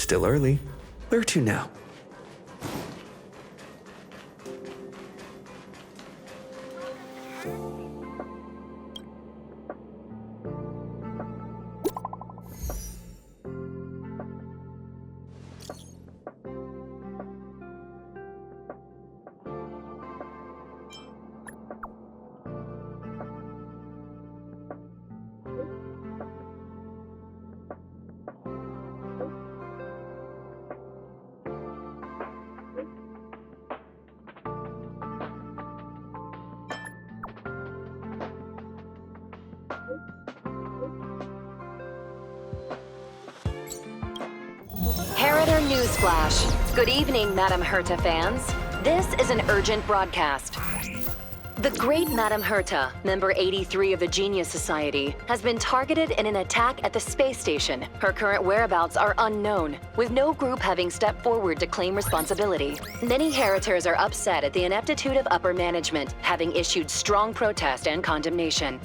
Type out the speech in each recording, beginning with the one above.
Still early. Where to now? Herta Newsflash. Good evening, Madam Herta fans. This is an urgent broadcast. The great Madam Herta, member 83 of the Genius Society, has been targeted in an attack at the space station. Her current whereabouts are unknown, with no group having stepped forward to claim responsibility. Many Heritors are upset at the ineptitude of upper management, having issued strong protest and condemnation.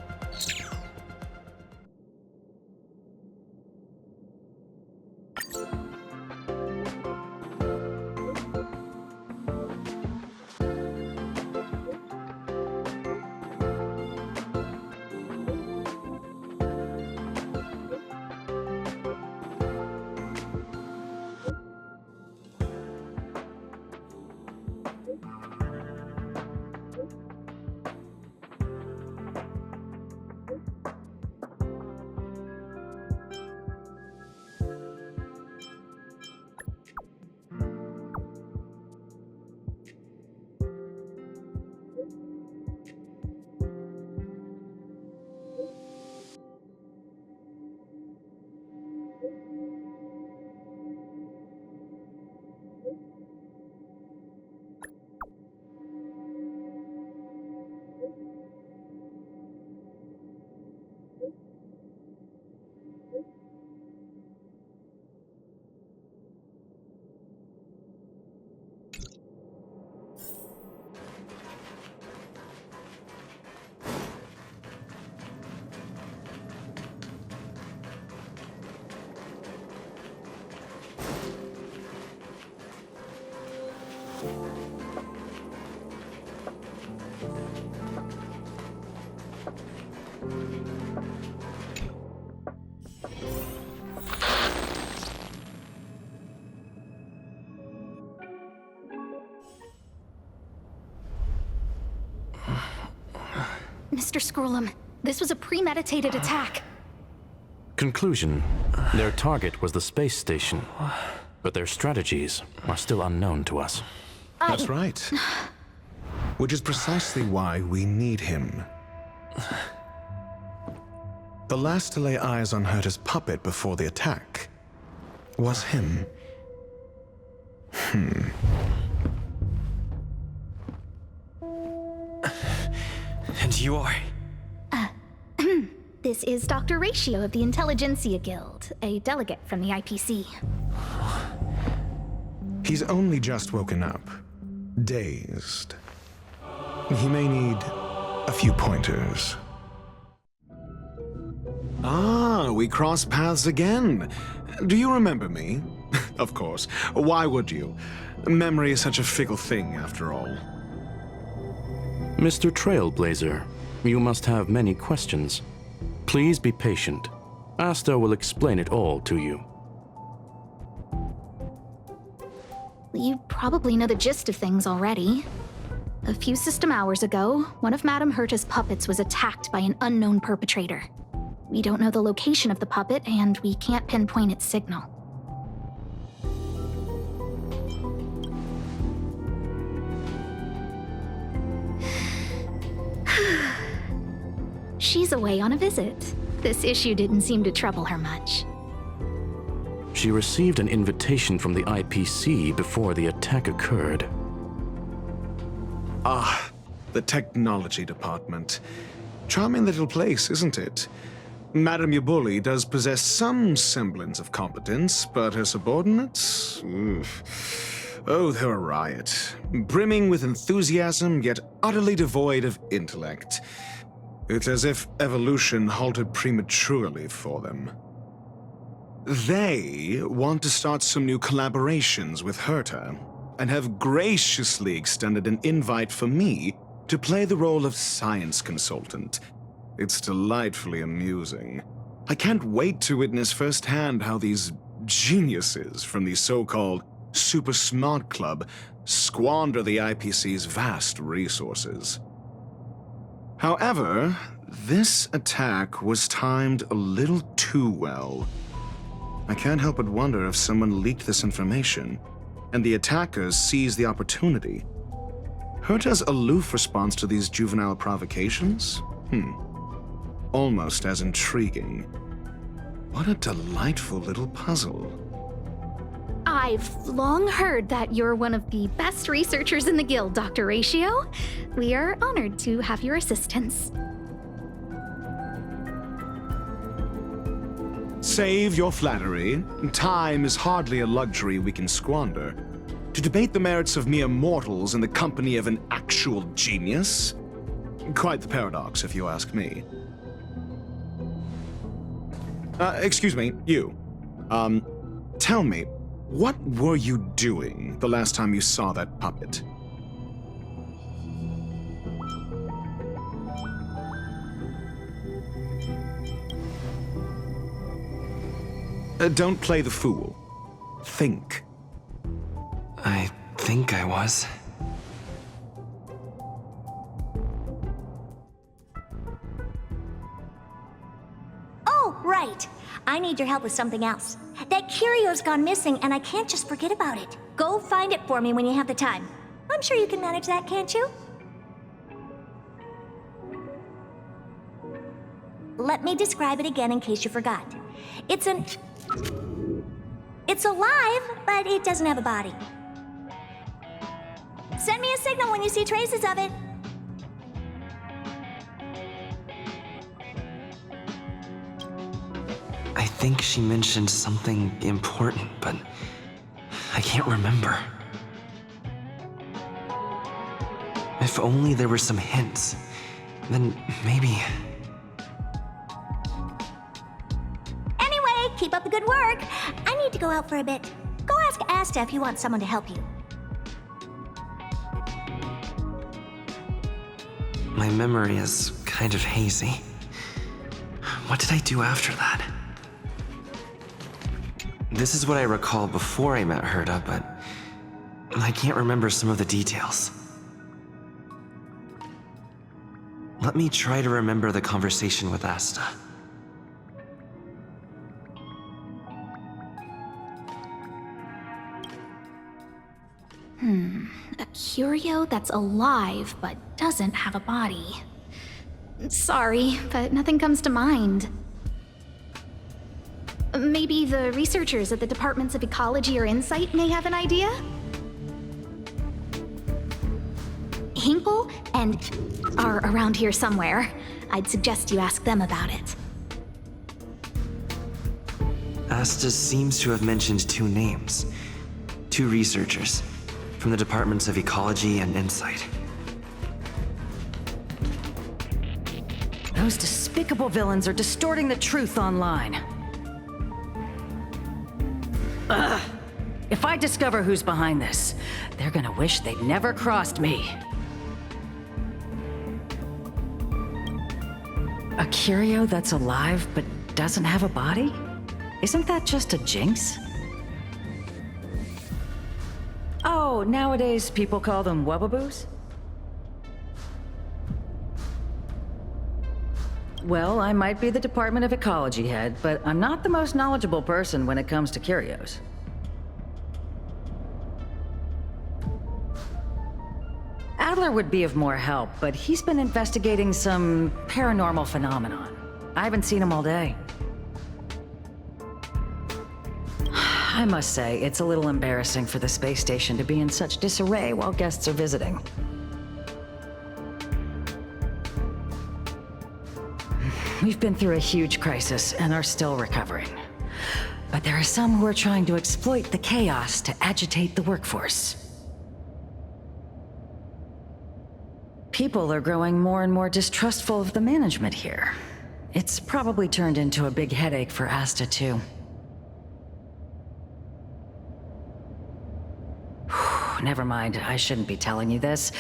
Mr. Scrollum, this was a premeditated attack. Conclusion: their target was the space station, but their strategies are still unknown to us. That's right. Which is precisely why we need him. The last to lay eyes on Herta's puppet before the attack was him. And you are? This is Dr. Ratio of the Intelligentsia Guild, a delegate from the IPC. He's only just woken up, dazed. He may need a few pointers. Ah, we cross paths again. Do you remember me? Of course. Why would you? Memory is such a fickle thing, after all. Mr. Trailblazer, you must have many questions. Please be patient. Asta will explain it all to you. You probably know the gist of things already. A few system hours ago, one of Madame Herta's puppets was attacked by an unknown perpetrator. We don't know the location of the puppet, and we can't pinpoint its signal. She's away on a visit. This issue didn't seem to trouble her much. She received an invitation from the IPC before the attack occurred. Ah, the technology department. Charming little place, isn't it? Madame Yabuli does possess some semblance of competence, but her subordinates? Oof. Oh, they're a riot. Brimming with enthusiasm, yet utterly devoid of intellect. It's as if evolution halted prematurely for them. They want to start some new collaborations with Herta, and have graciously extended an invite for me to play the role of science consultant. It's delightfully amusing. I can't wait to witness firsthand how these geniuses from the so-called Super Smart Club squander the IPC's vast resources. However, this attack was timed a little too well. I can't help but wonder if someone leaked this information, and the attackers seized the opportunity. Herta's aloof response to these juvenile provocations? Almost as intriguing. What a delightful little puzzle. I've long heard that you're one of the best researchers in the guild, Dr. Ratio. We are honored to have your assistance. Save your flattery. Time is hardly a luxury we can squander. To debate the merits of mere mortals in the company of an actual genius? Quite the paradox, if you ask me. Excuse me, you. Tell me, what were you doing the last time you saw that puppet? Don't play the fool. Think. I think I was. Oh, right. I need your help with something else. That curio's gone missing, and I can't just forget about it. Go find it for me when you have the time. I'm sure you can manage that, can't you? Let me describe it again in case you forgot. It's alive, but it doesn't have a body. Send me a signal when you see traces of it. I think she mentioned something important, but I can't remember. If only there were some hints, then maybe... Anyway, keep up the good work. I need to go out for a bit. Go ask Asta if you want someone to help you. My memory is kind of hazy. What did I do after that? This is what I recall before I met Herta, but I can't remember some of the details. Let me try to remember the conversation with Asta. A curio that's alive but doesn't have a body. Sorry, but nothing comes to mind. Maybe the researchers at the Departments of Ecology or Insight may have an idea? Hinkle and are around here somewhere. I'd suggest you ask them about it. Asta seems to have mentioned two names. Two researchers from the Departments of Ecology and Insight. Those despicable villains are distorting the truth online. Ugh. If I discover who's behind this, they're gonna wish they'd never crossed me. A curio that's alive but doesn't have a body? Isn't that just a jinx? Oh, nowadays people call them wubbaboos? Well, I might be the Department of Ecology head, but I'm not the most knowledgeable person when it comes to curios. Adler would be of more help, but he's been investigating some paranormal phenomenon. I haven't seen him all day. I must say, it's a little embarrassing for the space station to be in such disarray while guests are visiting. We've been through a huge crisis and are still recovering. But there are some who are trying to exploit the chaos to agitate the workforce. People are growing more and more distrustful of the management here. It's probably turned into a big headache for Asta, too. never mind. I shouldn't be telling you this.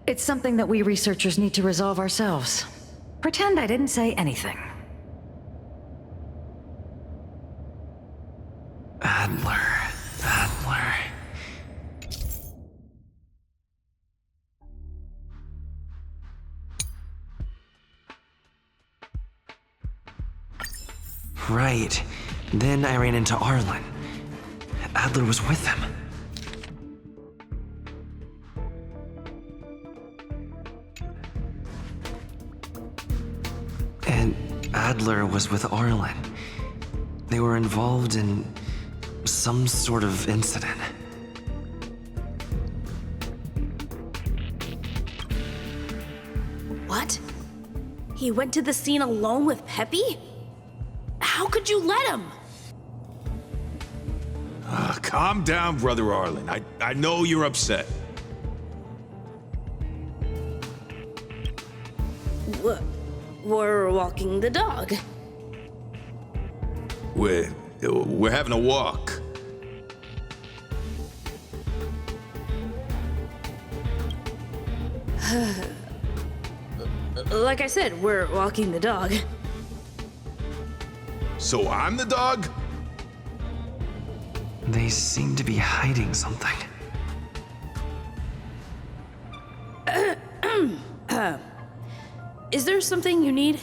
It's something that we researchers need to resolve ourselves. Pretend I didn't say anything. Adler. Right. Then I ran into Arlen. Adler was with him. And Adler was with Arlen. They were involved in some sort of incident. What? He went to the scene alone with Peppy? How could you let him? Calm down, Brother Arlen. I know you're upset. We're walking the dog. We're having a walk. Like I said, we're walking the dog. So I'm the dog? They seem to be hiding something. Is there something you need?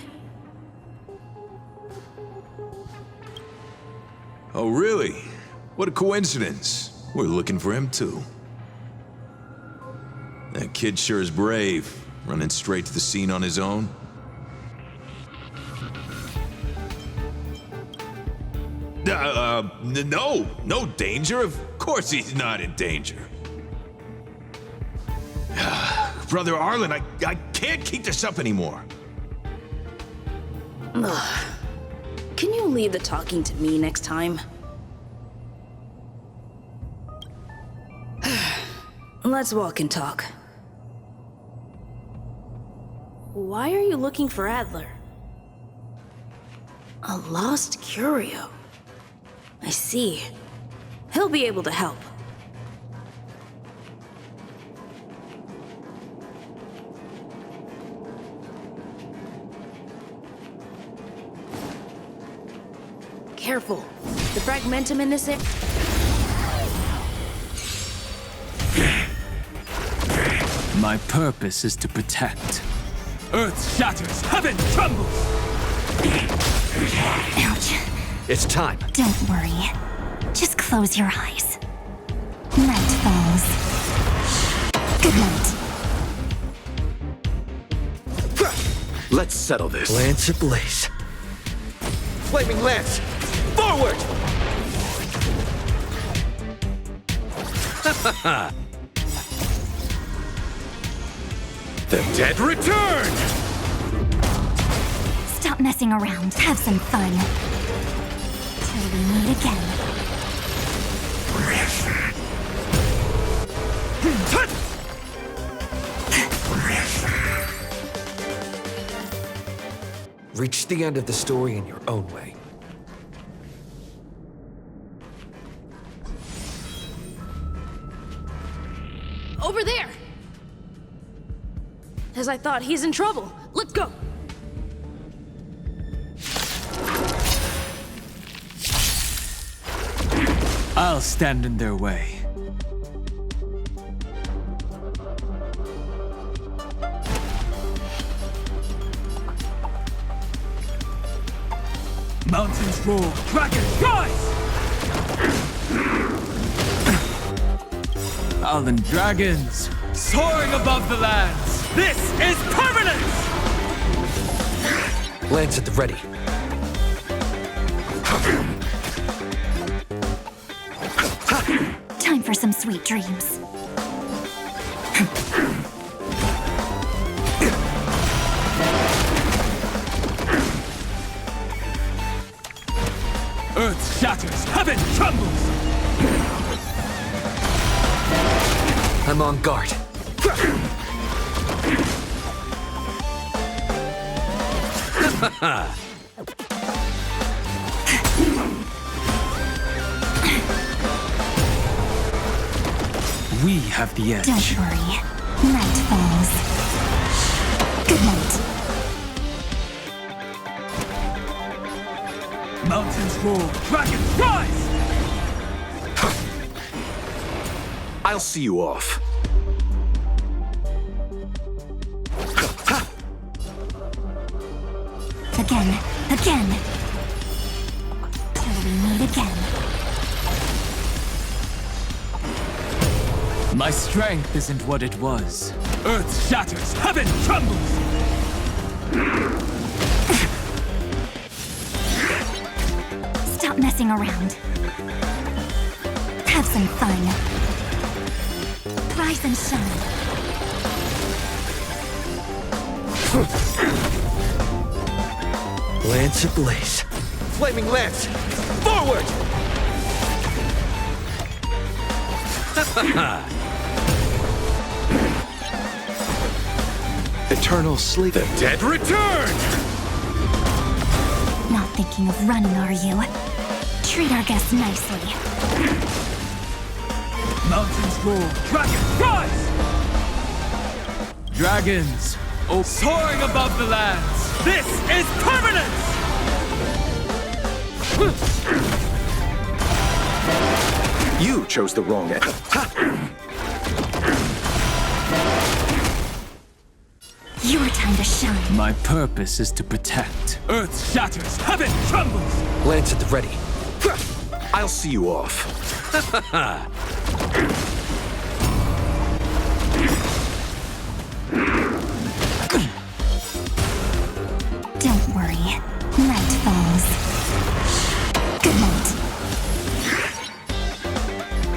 Oh, really? What a coincidence. We're looking for him, too. That kid sure is brave, running straight to the scene on his own. No danger. Of course he's not in danger. Brother Arlen, I can't keep this up anymore. Can you leave the talking to me next time? Let's walk and talk. Why are you looking for Adler? A lost curio. I see. He'll be able to help. Careful. The fragmentum in this area. My purpose is to protect. Earth shatters, heaven trembles! Ouch. It's time. Don't worry. Just close your eyes. Night falls. Good night. Let's settle this. Lance ablaze. Flaming lance! Forward! The dead return! Stop messing around. Have some fun. Till we meet again. Reach the end of the story in your own way. Over there! As I thought, he's in trouble. Let's go! I'll stand in their way. Mountains roar, dragons rise! Island dragons, soaring above the lands! This is permanence! Lance at the ready. Time for some sweet dreams. Earth shatters, heaven trembles! I'm on guard. We have the edge. Don't worry. Night falls. Good night. Mountains roar, dragons rise! I'll see you off. Again. Till we meet again. My strength isn't what it was. Earth shatters, heaven trembles! Stop messing around. Have some fun. Rise and shine. Lance ablaze. Flaming lance! Forward! Eternal sleep. The dead return! Not thinking of running, are you? Treat our guests nicely. Mountains roar, dragons rise! Dragons, soaring above the lands. This is permanence! You chose the wrong end. Your time to shine. My purpose is to protect. Earth shatters, heaven trembles! Lance at the ready. I'll see you off. Don't worry. Night falls. Good night.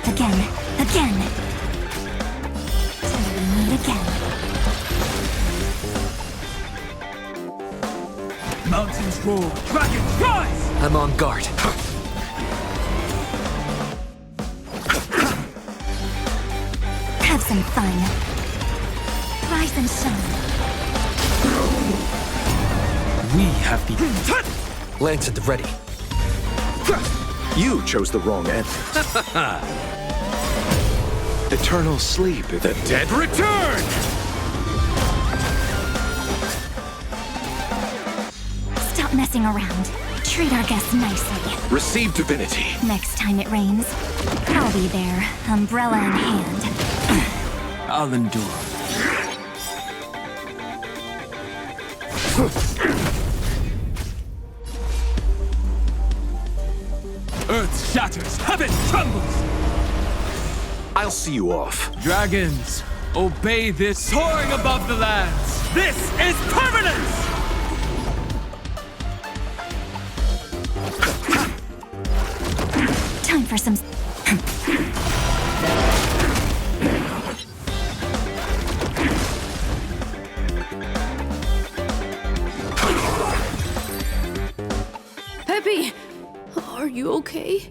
Again. Till we meet again. Mountains roar, dragons rise! I'm on guard. Have some fun. Rise and shine. We have the... Lance at the ready. You chose the wrong end. Eternal sleep. The dead return! Stop messing around. Treat our guests nicely. Receive divinity. Next time it rains, I'll be there, umbrella in hand. I'll endure. Earth shatters, heaven trembles! I'll see you off. Dragons, obey this, soaring above the lands. This is permanence! Time for some... Peppy, are you okay?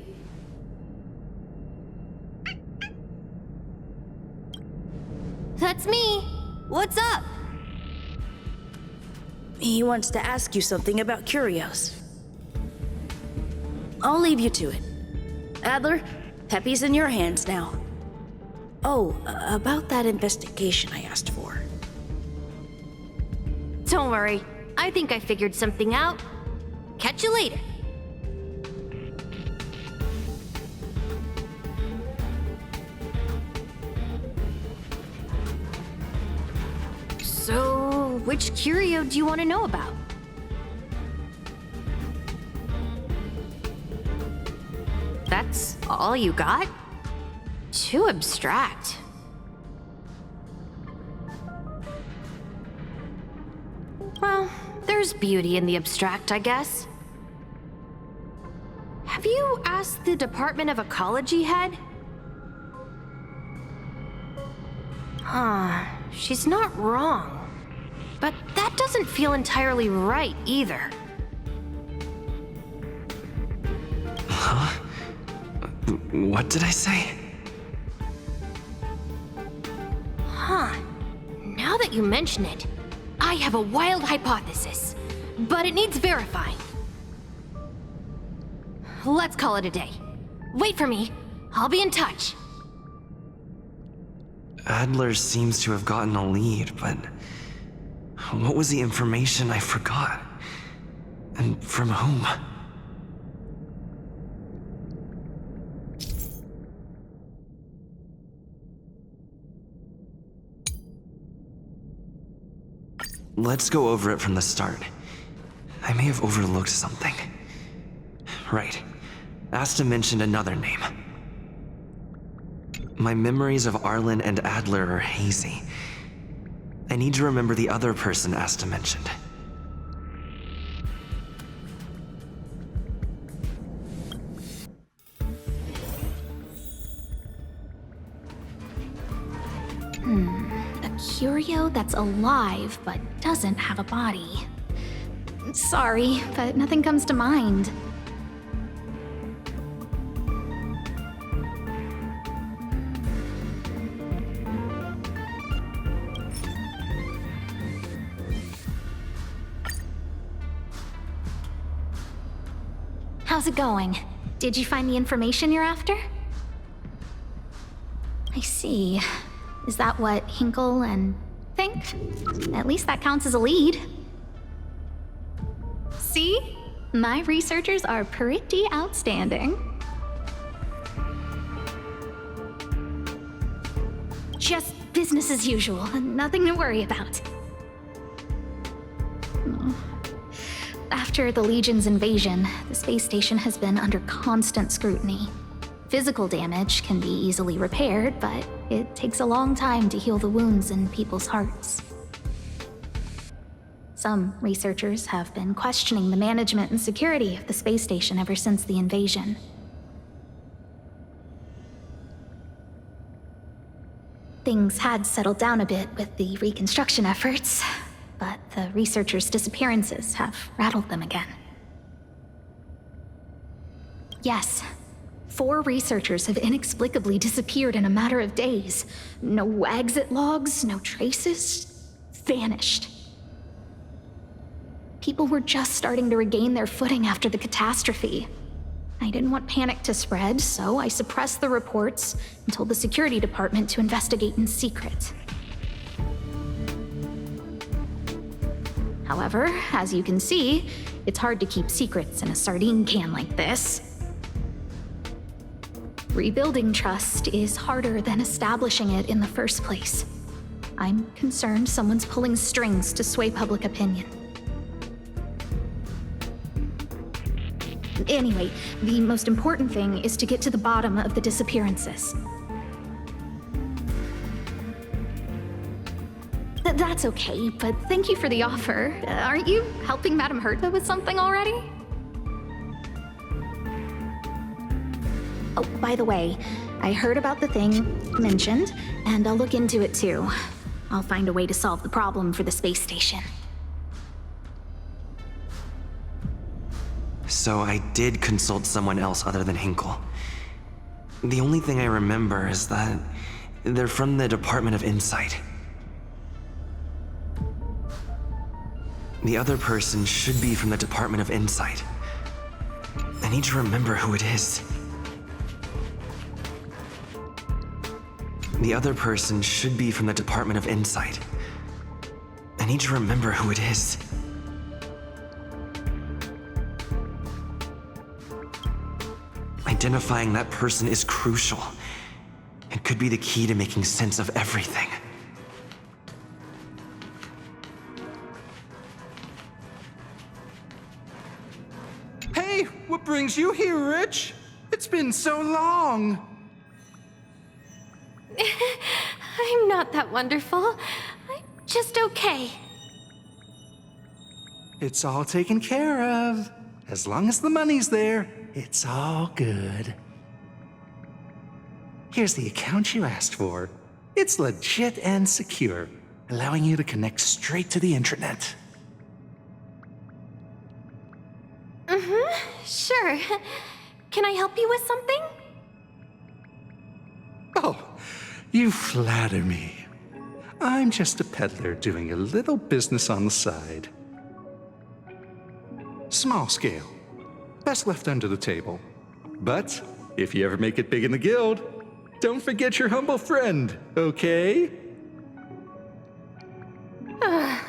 That's me. What's up? He wants to ask you something about curios. I'll leave you to it. Adler, Peppy's in your hands now. Oh, about that investigation I asked for. Don't worry. I think I figured something out. Catch you later. So, which curio do you want to know about? That's all you got? Too abstract. Well, there's beauty in the abstract, I guess. Have you asked the Department of Ecology head? Huh, she's not wrong. But that doesn't feel entirely right either. Huh? What did I say? Huh. Now that you mention it, I have a wild hypothesis, but it needs verifying. Let's call it a day. Wait for me. I'll be in touch. Adler seems to have gotten a lead, but what was the information I forgot? And from whom? Let's go over it from the start. I may have overlooked something. Right. Asta mentioned another name. My memories of Arlen and Adler are hazy. I need to remember the other person Asta mentioned. A curio that's alive but doesn't have a body. Sorry, but nothing comes to mind. How's it going? Did you find the information you're after? I see. Is that what Hinkle and think? At least that counts as a lead. See? My researchers are pretty outstanding. Just business as usual, nothing to worry about. After the Legion's invasion, the space station has been under constant scrutiny. Physical damage can be easily repaired, but it takes a long time to heal the wounds in people's hearts. Some researchers have been questioning the management and security of the space station ever since the invasion. Things had settled down a bit with the reconstruction efforts, but the researchers' disappearances have rattled them again. Yes. 4 researchers have inexplicably disappeared in a matter of days. No exit logs, no traces. Vanished. People were just starting to regain their footing after the catastrophe. I didn't want panic to spread, so I suppressed the reports and told the security department to investigate in secret. However, as you can see, it's hard to keep secrets in a sardine can like this. Rebuilding trust is harder than establishing it in the first place. I'm concerned someone's pulling strings to sway public opinion. Anyway, the most important thing is to get to the bottom of the disappearances. That's okay, but thank you for the offer. Aren't you helping Madame Herta with something already? Oh, by the way, I heard about the thing mentioned, and I'll look into it too. I'll find a way to solve the problem for the space station. So I did consult someone else other than Hinkle. The only thing I remember is that they're from the Department of Insight. The other person should be from the Department of Insight. I need to remember who it is. The other person should be from the Department of Insight. I need to remember who it is. Identifying that person is crucial. It could be the key to making sense of everything. Hey, what brings you here, Rich? It's been so long. I'm not that wonderful. I'm just okay. It's all taken care of. As long as the money's there, it's all good. Here's the account you asked for. It's legit and secure, allowing you to connect straight to the intranet. Sure. Can I help you with something? Oh, you flatter me. I'm just a peddler doing a little business on the side. Small scale. Best left under the table. But if you ever make it big in the guild, don't forget your humble friend, okay?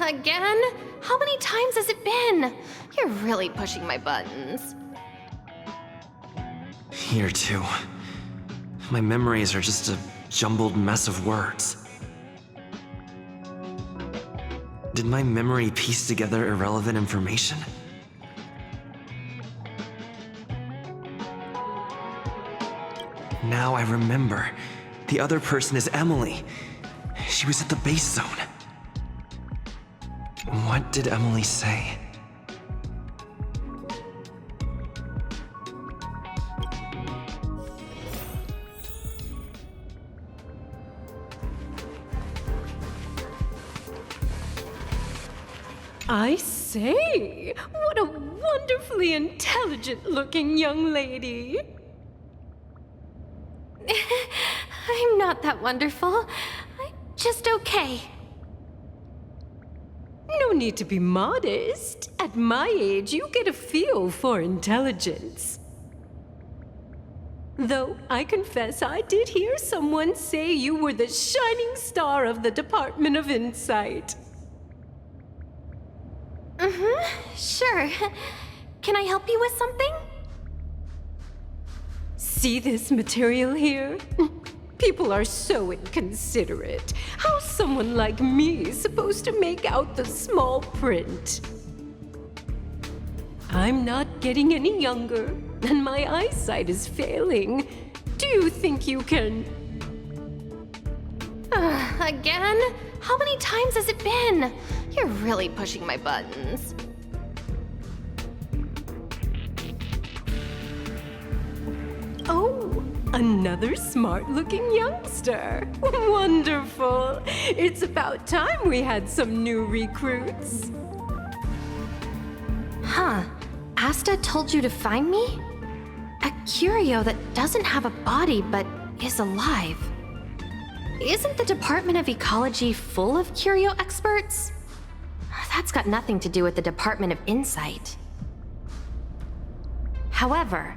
Again? How many times has it been? You're really pushing my buttons. Here, too. My memories are just a jumbled mess of words. Did my memory piece together irrelevant information? Now I remember. The other person is Emily. She was at the base zone. What did Emily say? I say, what a wonderfully intelligent-looking young lady. I'm not that wonderful. I'm just okay. No need to be modest. At my age, you get a feel for intelligence. Though I confess I did hear someone say you were the shining star of the Department of Insight. Sure. Can I help you with something? See this material here? People are so inconsiderate. How's someone like me supposed to make out the small print? I'm not getting any younger, and my eyesight is failing. Do you think you can... Again? How many times has it been? You're really pushing my buttons. Oh, another smart-looking youngster. Wonderful. It's about time we had some new recruits. Huh. Asta told you to find me? A curio that doesn't have a body but is alive. Isn't the Department of Ecology full of curio experts? That's got nothing to do with the Department of Insight. However,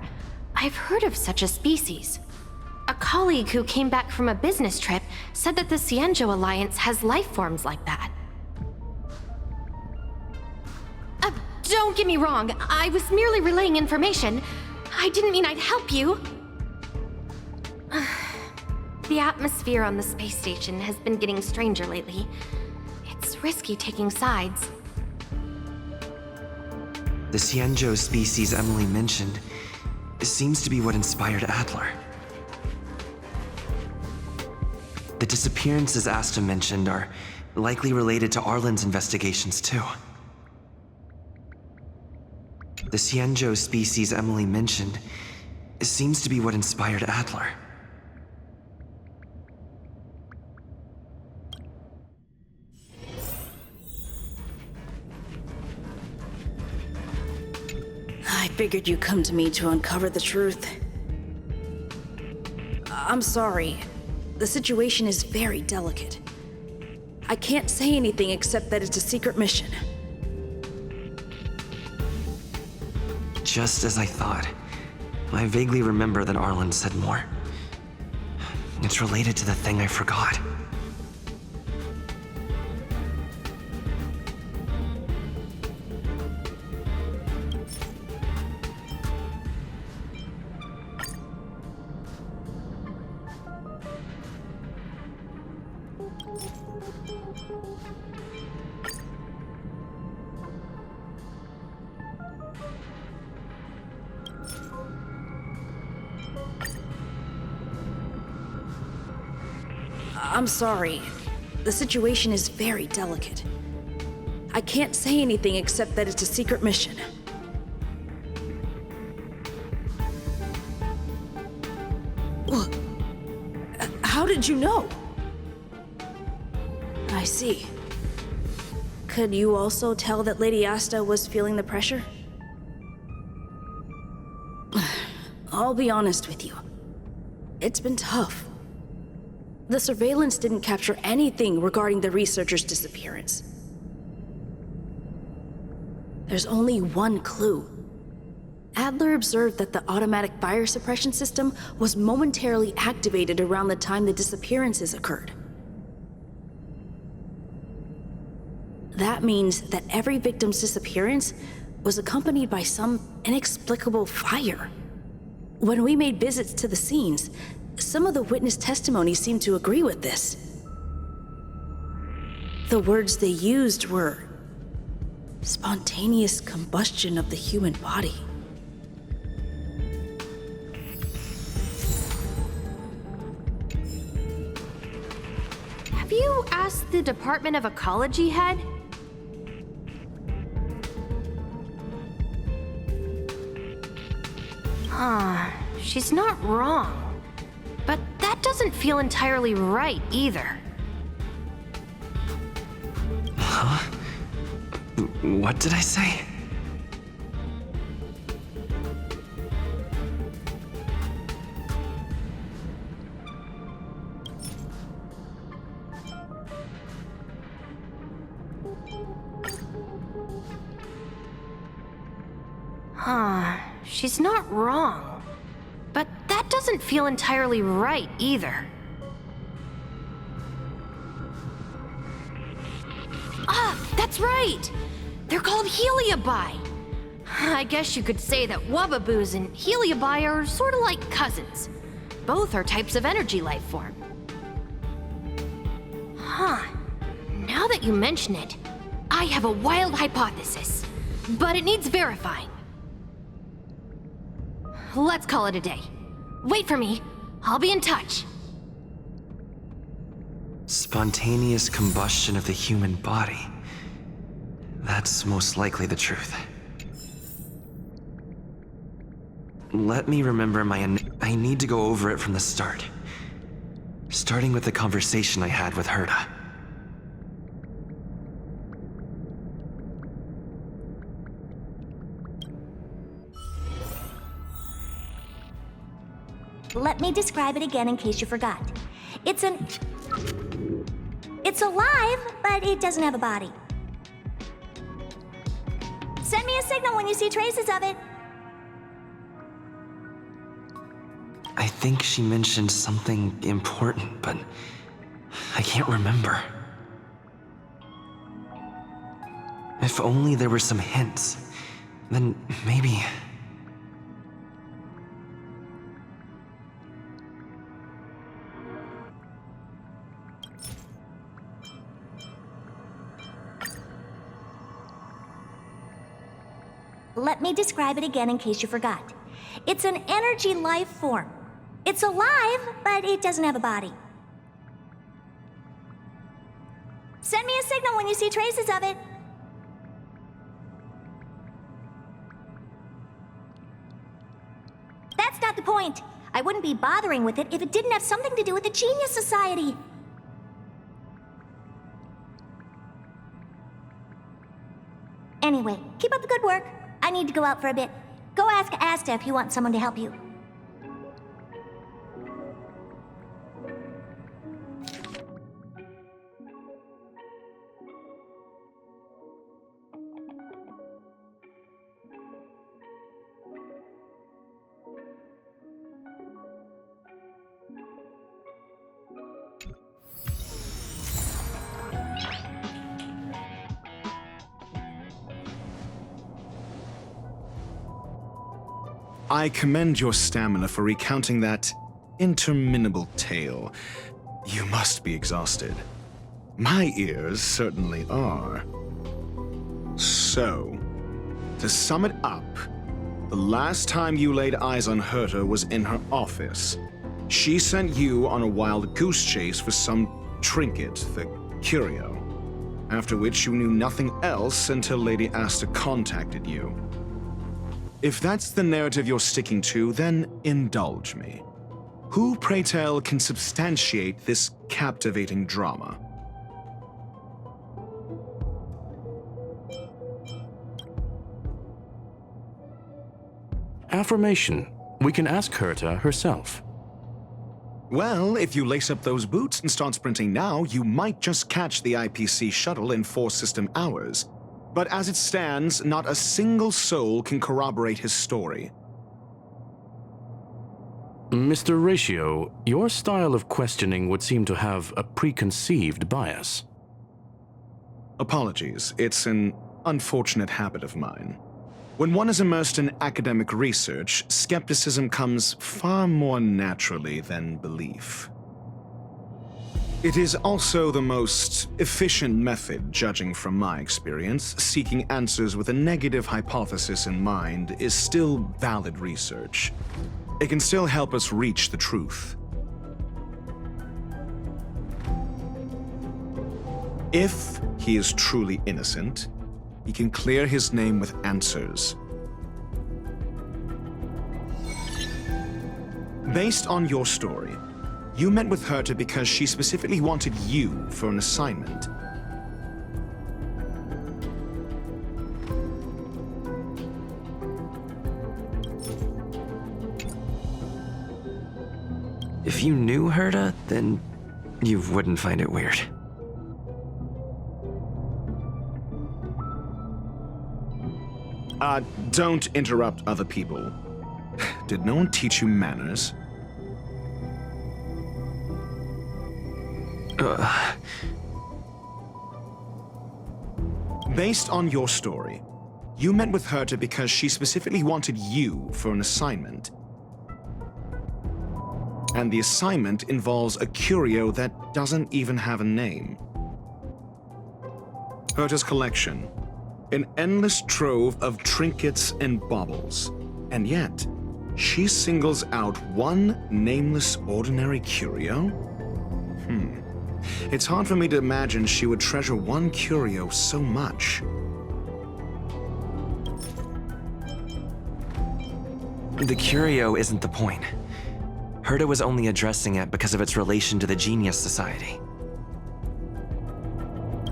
I've heard of such a species. A colleague who came back from a business trip said that the Cienjo Alliance has life forms like that. Don't get me wrong, I was merely relaying information. I didn't mean I'd help you. The atmosphere on the space station has been getting stranger lately. It's risky taking sides. The Cienjo species Emily mentioned seems to be what inspired Adler. The disappearances Asta mentioned are likely related to Arlen's investigations too. The Cienjo species Emily mentioned seems to be what inspired Adler. I figured you'd come to me to uncover the truth. I'm sorry. The situation is very delicate. I can't say anything except that it's a secret mission. Just as I thought. I vaguely remember that Arlen said more. It's related to the thing I forgot. I'm sorry. The situation is very delicate. I can't say anything except that it's a secret mission. How did you know? I see. Could you also tell that Lady Asta was feeling the pressure? I'll be honest with you. It's been tough. The surveillance didn't capture anything regarding the researcher's disappearance. There's only one clue. Adler observed that the automatic fire suppression system was momentarily activated around the time the disappearances occurred. That means that every victim's disappearance was accompanied by some inexplicable fire. When we made visits to the scenes, some of the witness testimony seemed to agree with this. The words they used were spontaneous combustion of the human body. Have you asked the Department of Ecology head? She's not wrong. But that doesn't feel entirely right either. Huh? What did I say? She's not wrong. But that doesn't feel entirely right either. That's right! They're called Heliobi. I guess you could say that Wubbaboos and Heliobi are sort of like cousins. Both are types of energy life form. Now that you mention it, I have a wild hypothesis, but it needs verifying. Let's call it a day. Wait for me. I'll be in touch. Spontaneous combustion of the human body. That's most likely the truth. Let me remember I need to go over it from the start. Starting with the conversation I had with Herta. Let me describe it again in case you forgot. It's alive, but it doesn't have a body. Send me a signal when you see traces of it. I think she mentioned something important, but I can't remember. If only there were some hints, then maybe... Let me describe it again in case you forgot. It's an energy life form. It's alive, but it doesn't have a body. Send me a signal when you see traces of it. That's not the point. I wouldn't be bothering with it if it didn't have something to do with the Genius Society. Anyway, keep up the good work. I need to go out for a bit. Go ask Asta if you want someone to help you. I commend your stamina for recounting that interminable tale. You must be exhausted. My ears certainly are. So, to sum it up, the last time you laid eyes on Herta was in her office. She sent you on a wild goose chase for some trinket, the curio. After which you knew nothing else until Lady Asta contacted you. If that's the narrative you're sticking to, then indulge me. Who, pray tell, can substantiate this captivating drama? Affirmation. We can ask Herta herself. Well, if you lace up those boots and start sprinting now, you might just catch the IPC shuttle in 4 system hours. But as it stands, not a single soul can corroborate his story. Mr. Ratio, your style of questioning would seem to have a preconceived bias. Apologies, it's an unfortunate habit of mine. When one is immersed in academic research, skepticism comes far more naturally than belief. It is also the most efficient method, judging from my experience. Seeking answers with a negative hypothesis in mind is still valid research. It can still help us reach the truth. If he is truly innocent, he can clear his name with answers. Based on your story, you met with Herta because she specifically wanted you for an assignment. If you knew Herta, then you wouldn't find it weird. Don't interrupt other people. Did no one teach you manners? Based on your story, you met with Herta because she specifically wanted you for an assignment. And the assignment involves a curio that doesn't even have a name. Herta's collection. An endless trove of trinkets and baubles. And yet, she singles out one nameless ordinary curio? It's hard for me to imagine she would treasure one curio so much. The curio isn't the point. Herta was only addressing it because of its relation to the Genius Society.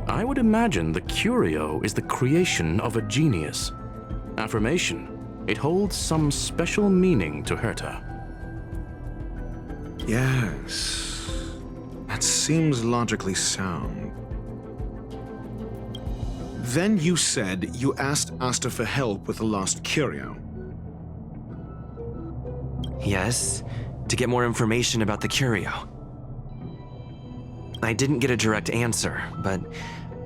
I would imagine the curio is the creation of a genius. Affirmation. It holds some special meaning to Herta. Yes. That seems logically sound. Then you said you asked Asta for help with the lost curio. Yes, to get more information about the curio. I didn't get a direct answer, but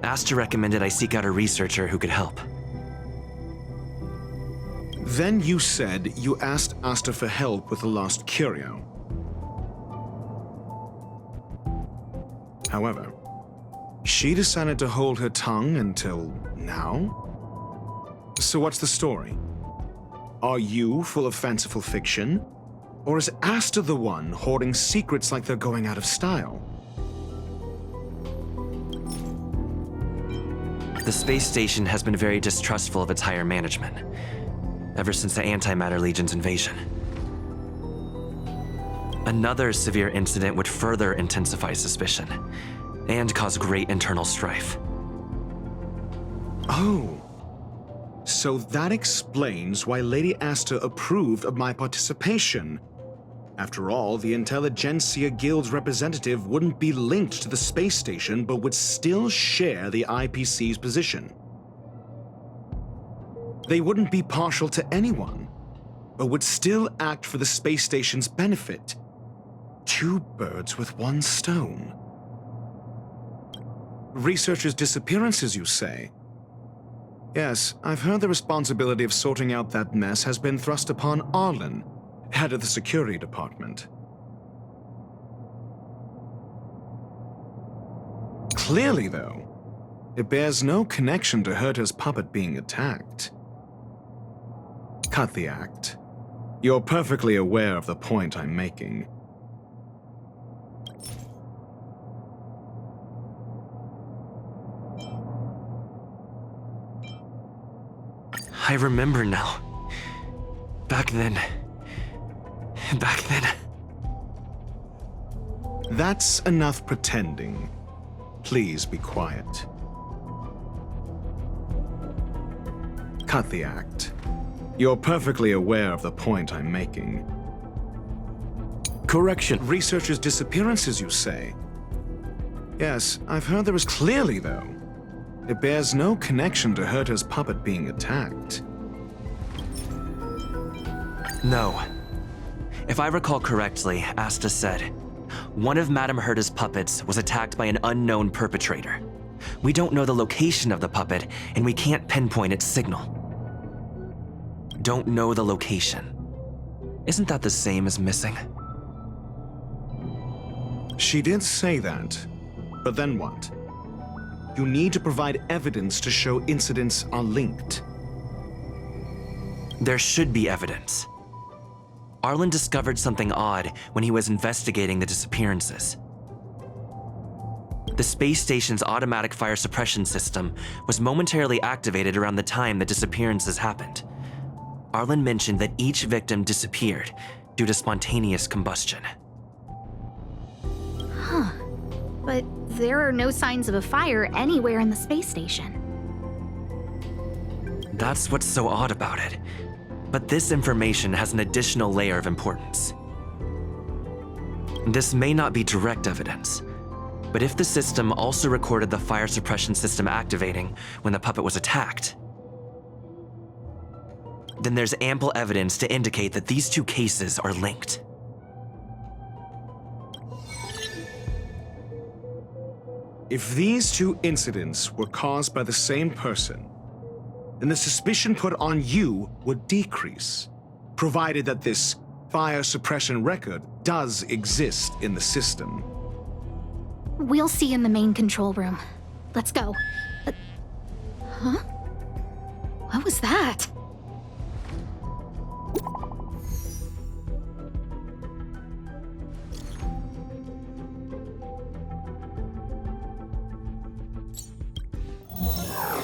Asta recommended I seek out a researcher who could help. Then you said you asked Asta for help with the lost curio. However, she decided to hold her tongue until now? So what's the story? Are you full of fanciful fiction? Or is Asta the one hoarding secrets like they're going out of style? The space station has been very distrustful of its higher management, ever since the Antimatter Legion's invasion. Another severe incident would further intensify suspicion, and cause great internal strife. Oh. So that explains why Lady Asta approved of my participation. After all, the Intelligentsia Guild's representative wouldn't be linked to the space station, but would still share the IPC's position. They wouldn't be partial to anyone, but would still act for the space station's benefit. Two birds with one stone. Researchers' disappearances, you say? Yes, I've heard the responsibility of sorting out that mess has been thrust upon Arlen, head of the security department. Clearly, though, it bears no connection to Herta's puppet being attacked. Cut the act. You're perfectly aware of the point I'm making. I remember now. Back then. That's enough pretending. Please be quiet. Cut the act. You're perfectly aware of the point I'm making. Correction. Researchers' disappearances, you say? Yes, I've heard there was clearly, though. It bears no connection to Herta's puppet being attacked. No. If I recall correctly, Asta said, one of Madame Herta's puppets was attacked by an unknown perpetrator. We don't know the location of the puppet, and we can't pinpoint its signal. Don't know the location. Isn't that the same as missing? She did say that, but then what? You need to provide evidence to show incidents are linked. There should be evidence. Arlen discovered something odd when he was investigating the disappearances. The space station's automatic fire suppression system was momentarily activated around the time the disappearances happened. Arlen mentioned that each victim disappeared due to spontaneous combustion. Huh. But there are no signs of a fire anywhere in the space station. That's what's so odd about it. But this information has an additional layer of importance. This may not be direct evidence, but if the system also recorded the fire suppression system activating when the puppet was attacked, then there's ample evidence to indicate that these two cases are linked. If these two incidents were caused by the same person, then the suspicion put on you would decrease, provided that this fire suppression record does exist in the system. We'll see in the main control room. Let's go. Huh? What was that?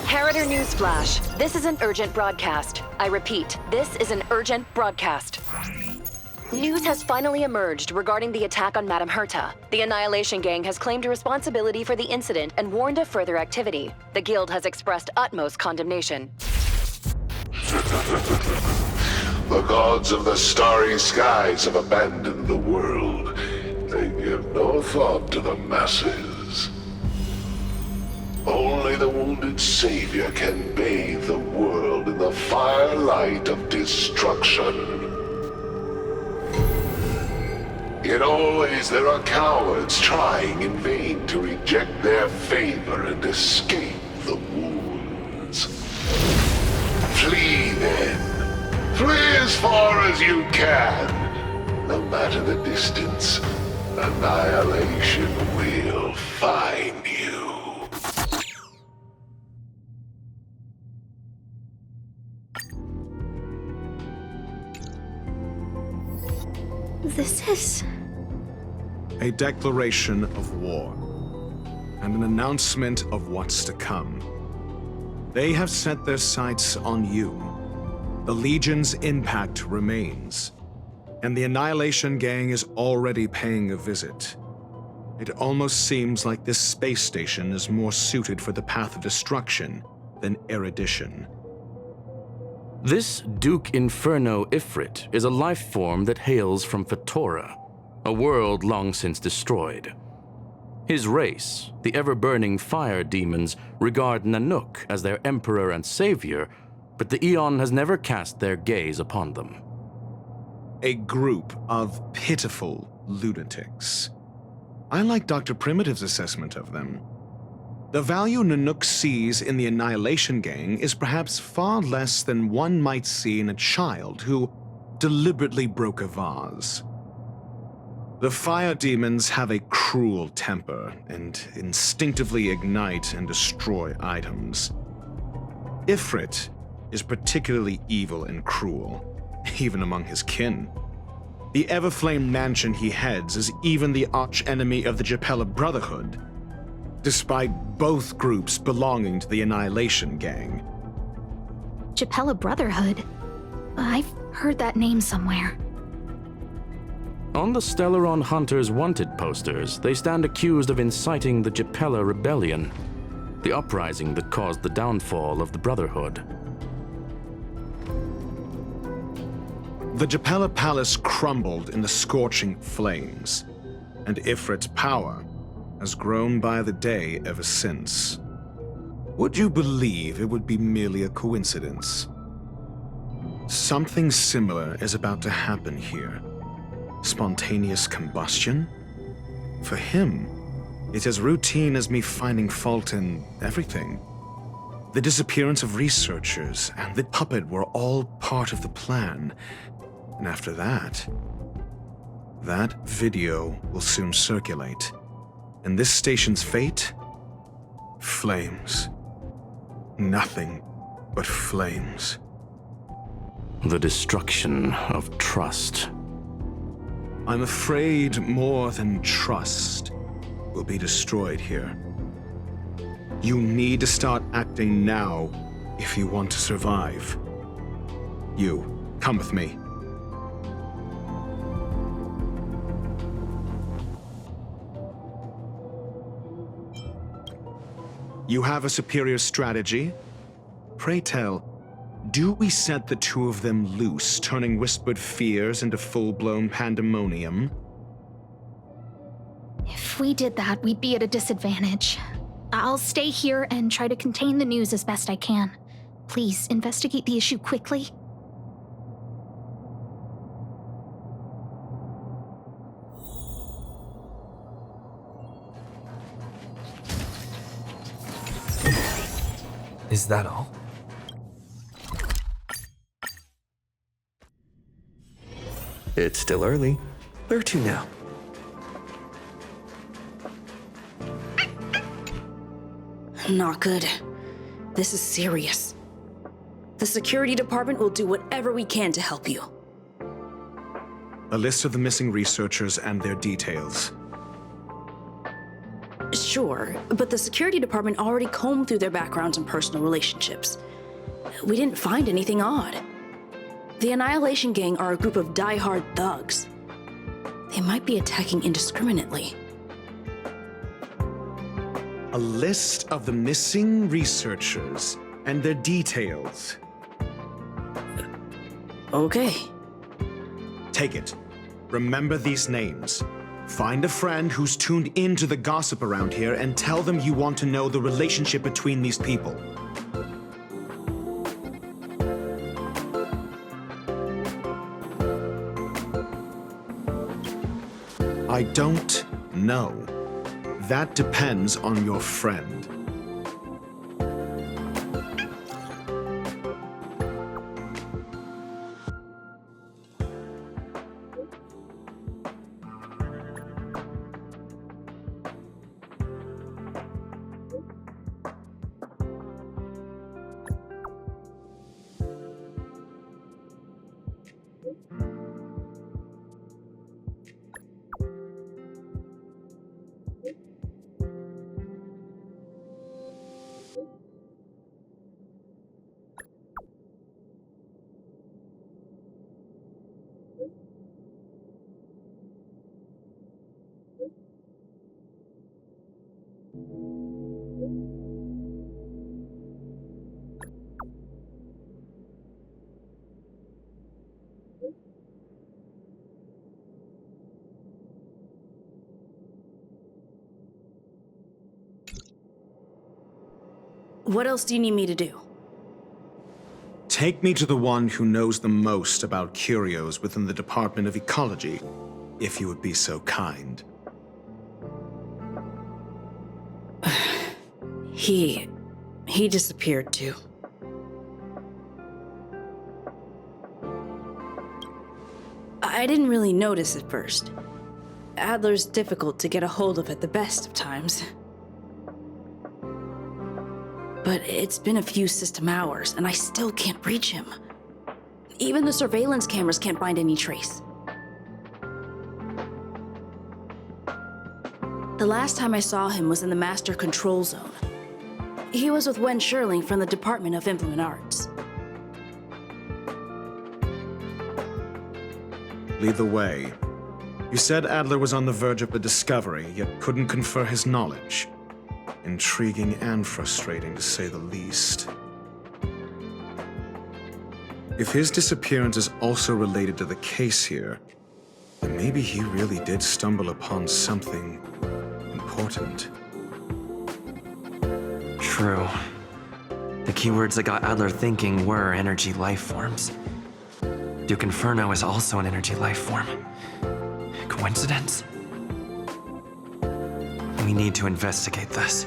Herta Newsflash. This is an urgent broadcast. I repeat, this is an urgent broadcast. News has finally emerged regarding the attack on Madame Herta. The Annihilation Gang has claimed responsibility for the incident and warned of further activity. The Guild has expressed utmost condemnation. The gods of the starry skies have abandoned the world. They give no thought to the masses. Only the wounded savior can bathe the world in the firelight of destruction. Yet always there are cowards trying in vain to reject their favor and escape the wounds. Flee then. Flee as far as you can. No matter the distance, annihilation will find you. This is... A declaration of war, and an announcement of what's to come. They have set their sights on you. The Legion's impact remains, and the Annihilation Gang is already paying a visit. It almost seems like this space station is more suited for the path of destruction than erudition. This Duke Inferno Ifrit is a life form that hails from Fatora, a world long since destroyed. His race, the ever-burning fire demons, regard Nanook as their emperor and savior, but the Eon has never cast their gaze upon them. A group of pitiful lunatics. I like Dr. Primitive's assessment of them. The value Nanook sees in the Annihilation Gang is perhaps far less than one might see in a child who deliberately broke a vase. The fire demons have a cruel temper and instinctively ignite and destroy items. Ifrit is particularly evil and cruel, even among his kin. The Everflame mansion he heads is even the arch-enemy of the Japella Brotherhood, despite both groups belonging to the Annihilation Gang. Japella Brotherhood? I've heard that name somewhere. On the Stellaron Hunters wanted posters, they stand accused of inciting the Japella Rebellion, the uprising that caused the downfall of the Brotherhood. The Japella Palace crumbled in the scorching flames, and Ifrit's power has grown by the day ever since. Would you believe it would be merely a coincidence? Something similar is about to happen here. Spontaneous combustion? For him, it's as routine as me finding fault in everything. The disappearance of researchers and the puppet were all part of the plan. And after that, that video will soon circulate. And this station's fate? Flames. Nothing but flames. The destruction of trust. I'm afraid more than trust will be destroyed here. You need to start acting now if you want to survive. You, come with me. You have a superior strategy? Pray tell, do we set the two of them loose, turning whispered fears into full-blown pandemonium? If we did that, we'd be at a disadvantage. I'll stay here and try to contain the news as best I can. Please, investigate the issue quickly. Is that all? It's still early. Where to now? Not good. This is serious. The security department will do whatever we can to help you. A list of the missing researchers and their details. Sure, but the security department already combed through their backgrounds and personal relationships. We didn't find anything odd. The Annihilation Gang are a group of die-hard thugs. They might be attacking indiscriminately. A list of the missing researchers and their details. Okay. Take it. Remember these names. Find a friend who's tuned into the gossip around here and tell them you want to know the relationship between these people. I don't know. That depends on your friend. What else do you need me to do? Take me to the one who knows the most about curios within the Department of Ecology, if you would be so kind. He disappeared too. I didn't really notice at first. Adler's difficult to get a hold of at the best of times. But it's been a few system hours, and I still can't reach him. Even the surveillance cameras can't find any trace. The last time I saw him was in the Master Control Zone. He was with Wen Sherling from the Department of Implement Arts. Lead the way. You said Adler was on the verge of a discovery, yet couldn't confer his knowledge. Intriguing and frustrating, to say the least. If his disappearance is also related to the case here, then maybe he really did stumble upon something important. True. The keywords that got Adler thinking were energy life forms. Duke Inferno is also an energy life form. Coincidence? We need to investigate this.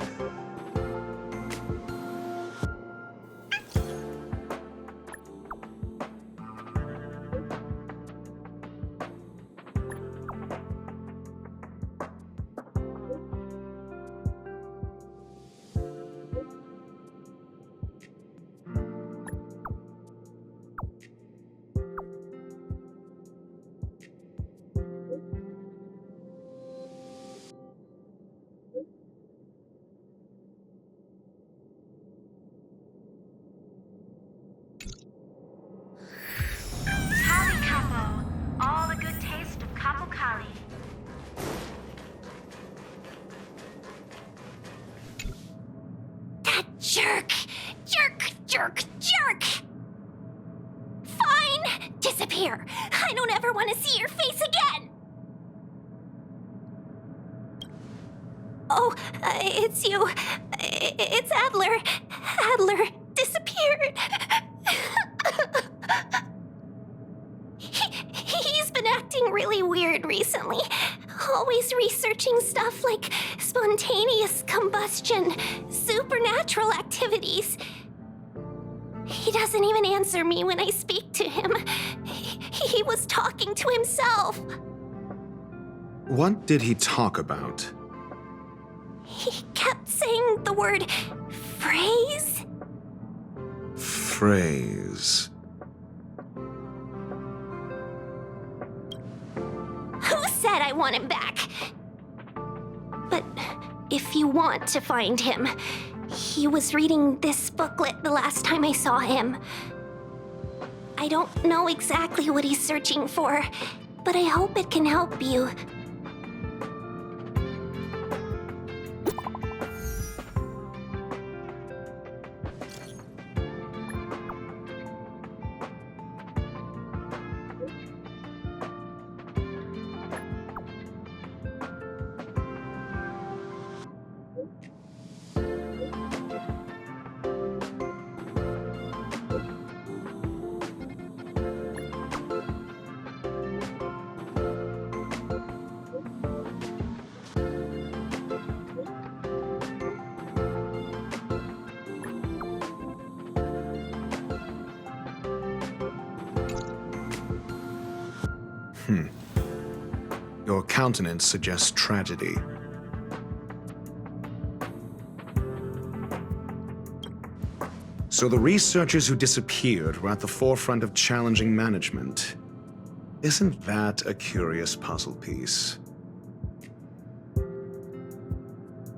Jerk! Jerk! Jerk! Jerk! Fine! Disappear! I don't ever want to see your face again! Oh, it's you. It's Adler. Adler disappeared. He's been acting really weird recently. Always researching stuff like spontaneous combustion, supernatural activities. He doesn't even answer me when I speak to him. He was talking to himself. What did he talk about? He kept saying the word phrase. Phrase. Who said I want him back? But if you want to find him, he was reading this booklet the last time I saw him. I don't know exactly what he's searching for, but I hope it can help you. Your countenance suggests tragedy. So the researchers who disappeared were at the forefront of challenging management. Isn't that a curious puzzle piece?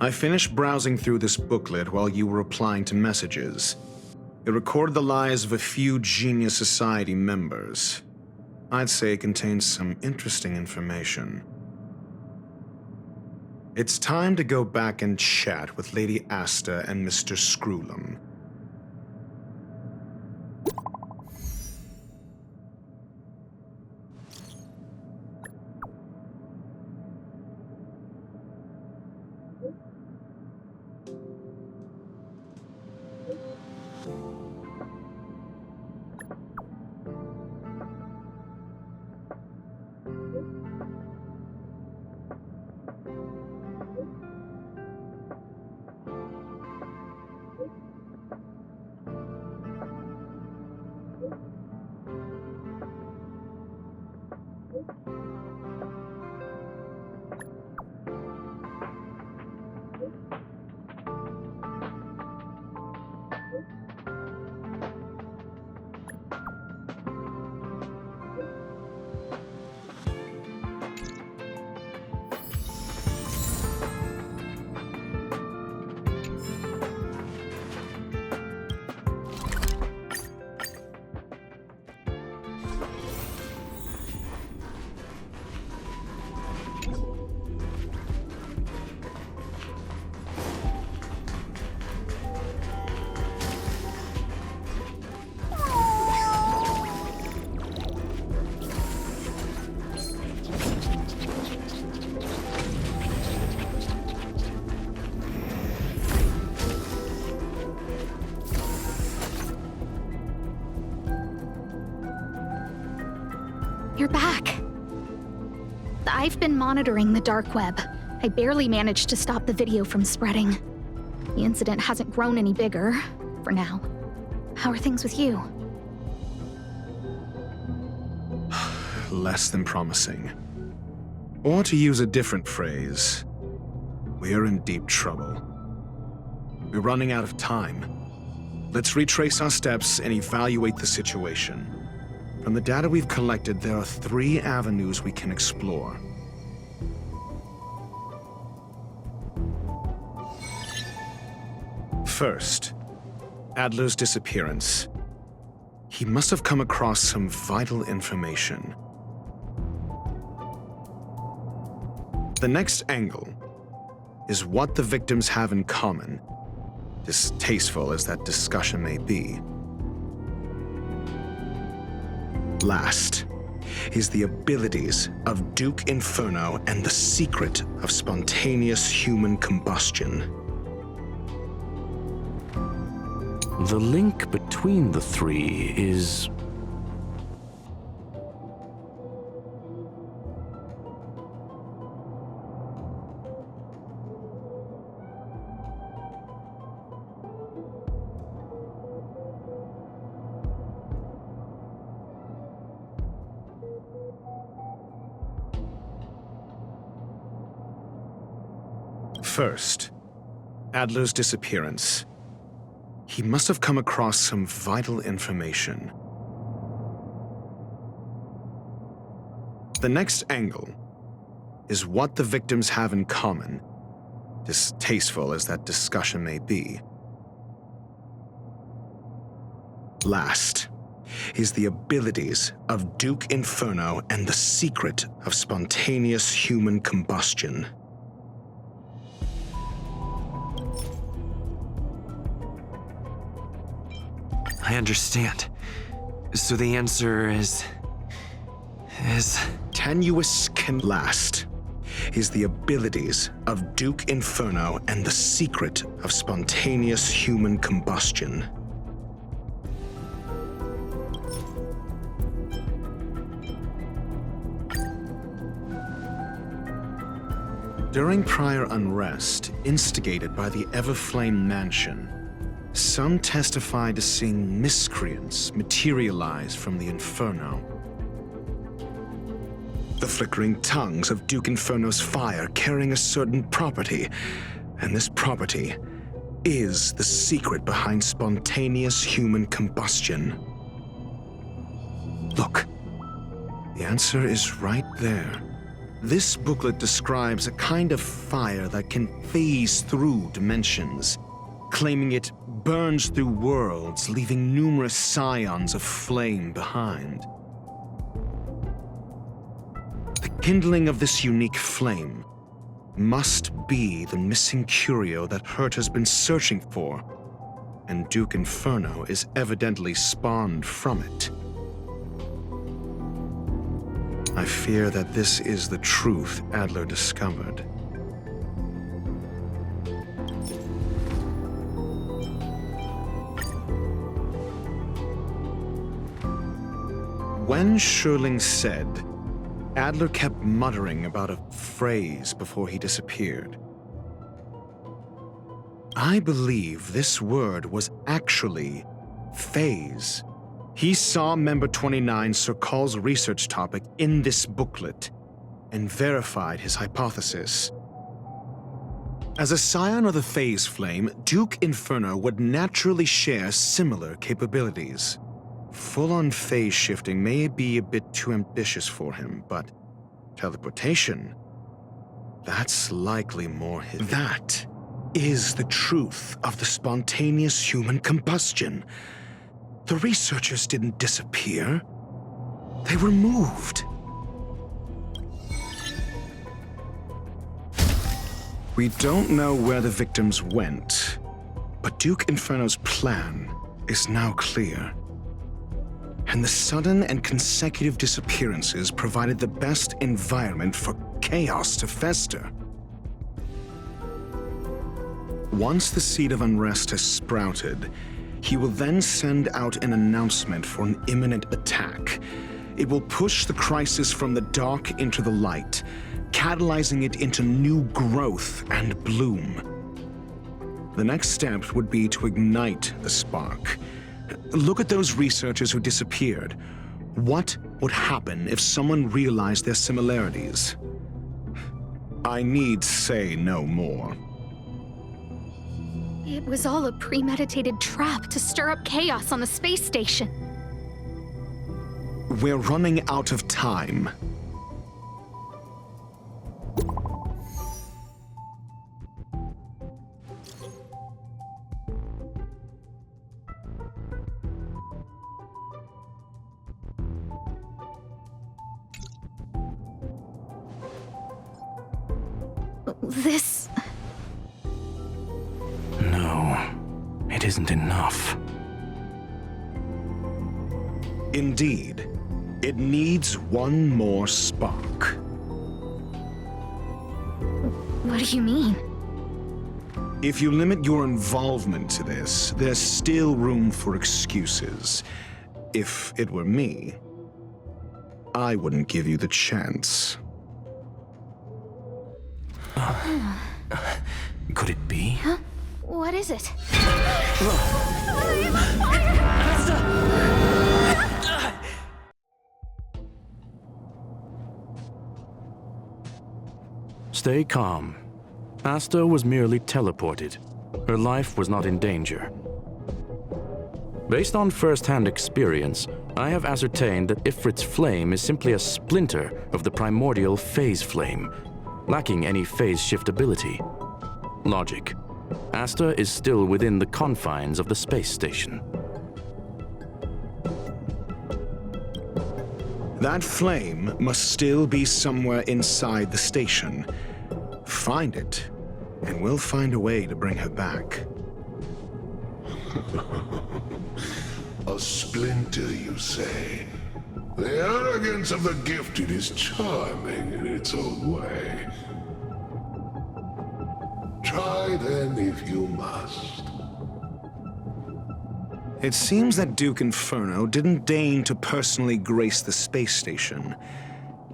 I finished browsing through this booklet while you were replying to messages. It recorded the lives of a few Genius Society members. I'd say it contains some interesting information. It's time to go back and chat with Lady Asta and Mr. Screwlum. You're back. I've been monitoring the dark web. I barely managed to stop the video from spreading. The incident hasn't grown any bigger, for now. How are things with you? Less than promising. Or to use a different phrase, we're in deep trouble. We're running out of time. Let's retrace our steps and evaluate the situation. From the data we've collected, there are 3 avenues we can explore. First, Adler's disappearance. He must have come across some vital information. The next angle is what the victims have in common, distasteful as that discussion may be. Last is the abilities of Duke Inferno and the secret of spontaneous human combustion. The link between the 3 is... First, Adler's disappearance. He must have come across some vital information. The next angle is what the victims have in common, distasteful as that discussion may be. Last is the abilities of Duke Inferno and the secret of spontaneous human combustion. I understand. So the answer is... Tenuous can last is the abilities of Duke Inferno and the secret of spontaneous human combustion. During prior unrest instigated by the Everflame Mansion, some testified to seeing miscreants materialize from the Inferno. The flickering tongues of Duke Inferno's fire carrying a certain property, and this property is the secret behind spontaneous human combustion. Look, the answer is right there. This booklet describes a kind of fire that can phase through dimensions, claiming it burns through worlds, leaving numerous scions of flame behind. The kindling of this unique flame must be the missing curio that Herta's been searching for, and Duke Inferno is evidently spawned from it. I fear that this is the truth Adler discovered. When Schurling said, Adler kept muttering about a phrase before he disappeared. I believe this word was actually phase. He saw Member 29 Sir Call's research topic in this booklet and verified his hypothesis. As a scion of the phase flame, Duke Inferno would naturally share similar capabilities. Full-on phase shifting may be a bit too ambitious for him, but teleportation, that's likely more his. That is the truth of the spontaneous human combustion. The researchers didn't disappear. They were moved. We don't know where the victims went, but Duke Inferno's plan is now clear. And the sudden and consecutive disappearances provided the best environment for chaos to fester. Once the seed of unrest has sprouted, he will then send out an announcement for an imminent attack, It will push the crisis from the dark into the light, catalyzing it into new growth and bloom. The next step would be to ignite the spark. Look at those researchers who disappeared. What would happen if someone realized their similarities? I need say no more. It was all a premeditated trap to stir up chaos on the space station. We're running out of time. This... No, it isn't enough. Indeed, it needs one more spark. What do you mean? If you limit your involvement to this, there's still room for excuses. If it were me, I wouldn't give you the chance. Could it be? Huh? What is it? Stay calm. Asta was merely teleported. Her life was not in danger. Based on first-hand experience, I have ascertained that Ifrit's flame is simply a splinter of the primordial phase flame, lacking any phase shiftability. Logic. Asta is still within the confines of the space station. That flame must still be somewhere inside the station. Find it, and we'll find a way to bring her back. A splinter, you say? The arrogance of the gifted is charming in its own way. Try then if you must. It seems that Duke Inferno didn't deign to personally grace the space station.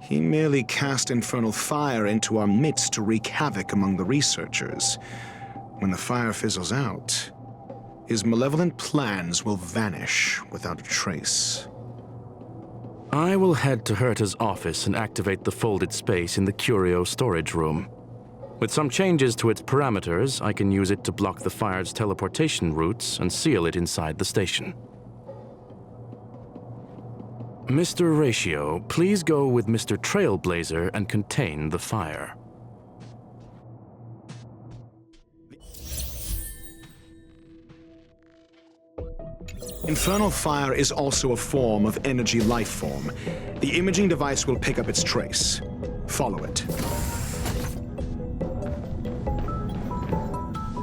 He merely cast infernal fire into our midst to wreak havoc among the researchers. When the fire fizzles out, his malevolent plans will vanish without a trace. I will head to Herta's office and activate the folded space in the curio storage room. With some changes to its parameters, I can use it to block the fire's teleportation routes and seal it inside the station. Mr. Ratio, please go with Mr. Trailblazer and contain the fire. Infernal fire is also a form of energy life form. The imaging device will pick up its trace. Follow it.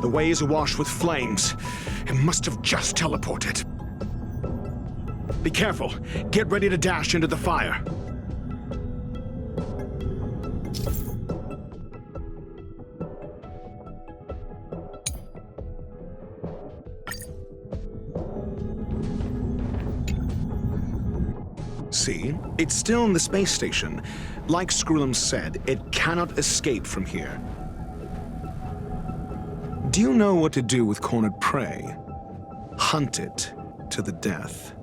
The way is awash with flames. It must have just teleported. Be careful. Get ready to dash into the fire. See? It's still in the space station. Like Skrullum said, it cannot escape from here. Do you know what to do with cornered prey? Hunt it to the death.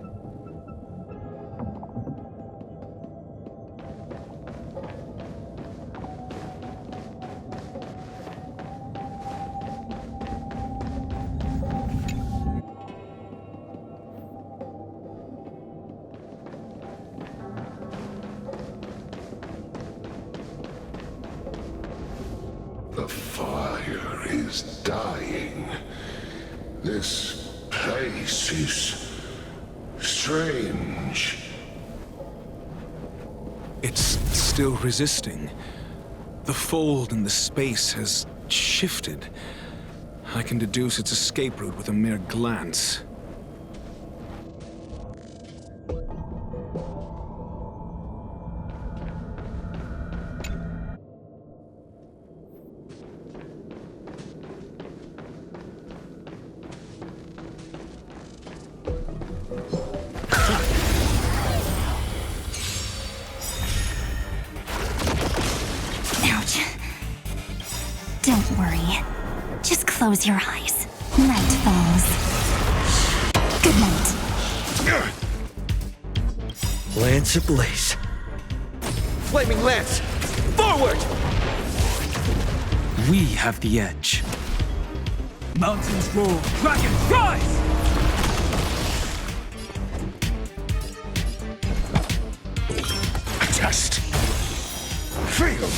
The fire is dying. This place is strange. It's still resisting. The fold in the space has shifted. I can deduce its escape route with a mere glance. Don't worry. Just close your eyes. Night falls. Good night. Lance ablaze. Flaming lance! Forward! We have the edge. Mountains roar, dragons rise! Test. Feel.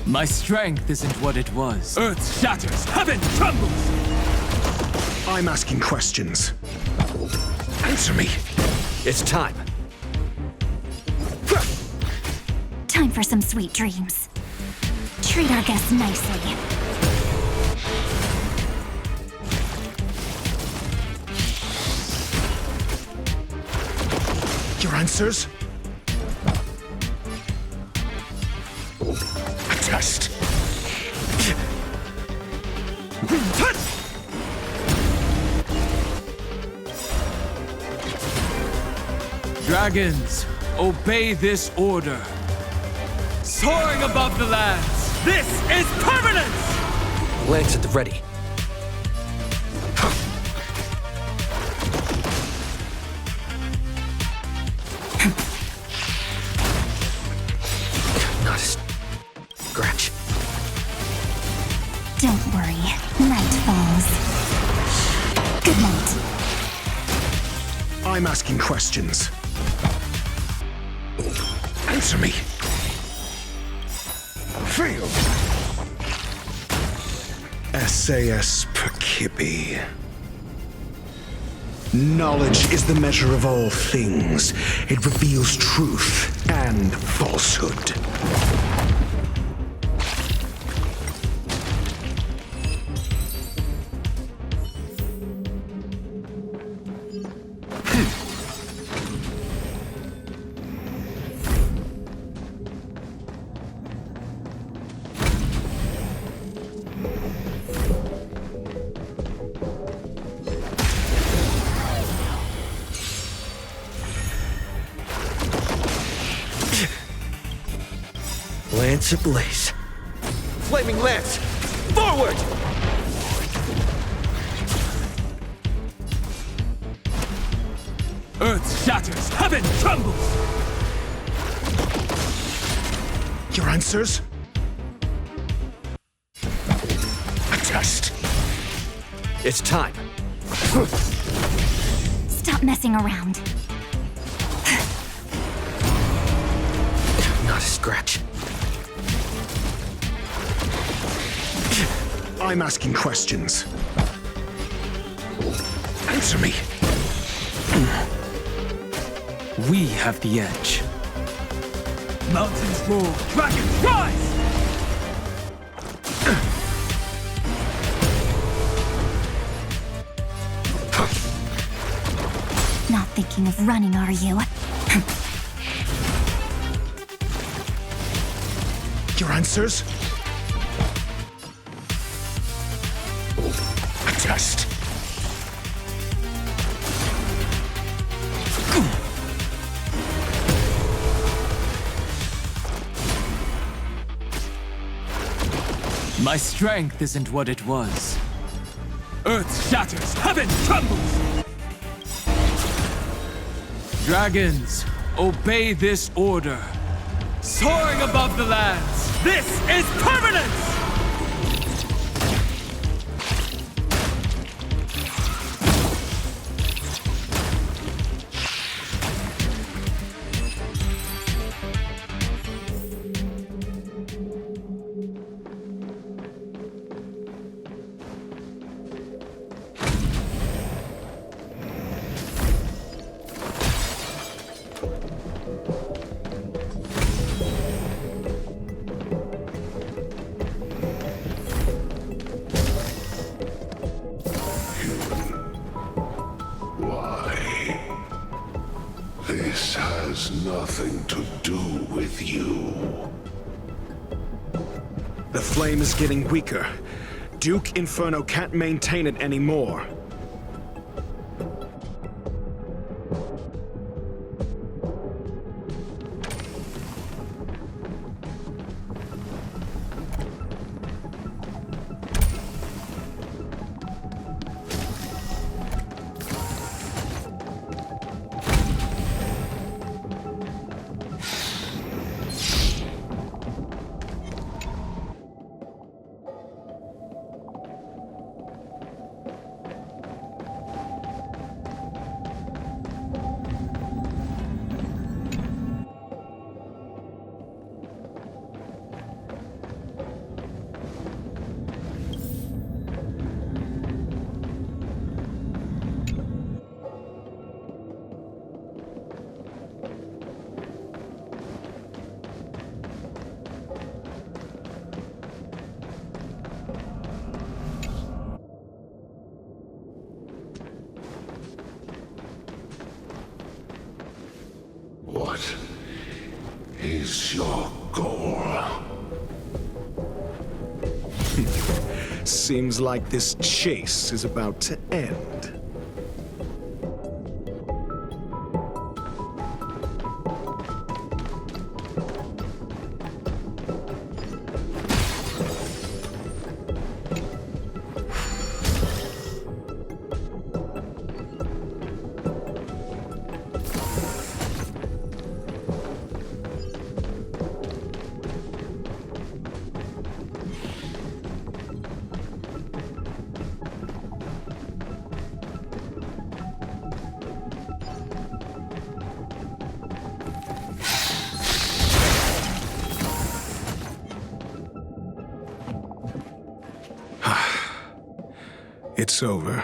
My strength isn't what it was. Earth shatters, heaven trembles! I'm asking questions. Answer me. It's time. Time for some sweet dreams. Treat our guests nicely. Your answers? Test. Dragons, obey this order. Soaring above the lands, this is permanence! Lance at the ready. Not a scratch. Don't worry. Night falls. Good night. I'm asking questions. Answer me. Feel. SAS Perkibi. Knowledge is the measure of all things. It reveals truth and falsehood. Lance ablaze. Flaming lance! Forward! Earth shatters, heaven trembles! Your answers? A test. It's time. Stop messing around. Not a scratch. I'm asking questions. Answer me. We have the edge. Mountains roar, dragons rise! Not thinking of running, are you? Your answers? A test. My strength isn't what it was. Earth shatters, heaven trembles! Dragons, obey this order. Soaring above the lands, this is permanence! has nothing to do with you. The flame is getting weaker. Duke Inferno can't maintain it anymore. What is your goal? Seems like this chase is about to end. It's over.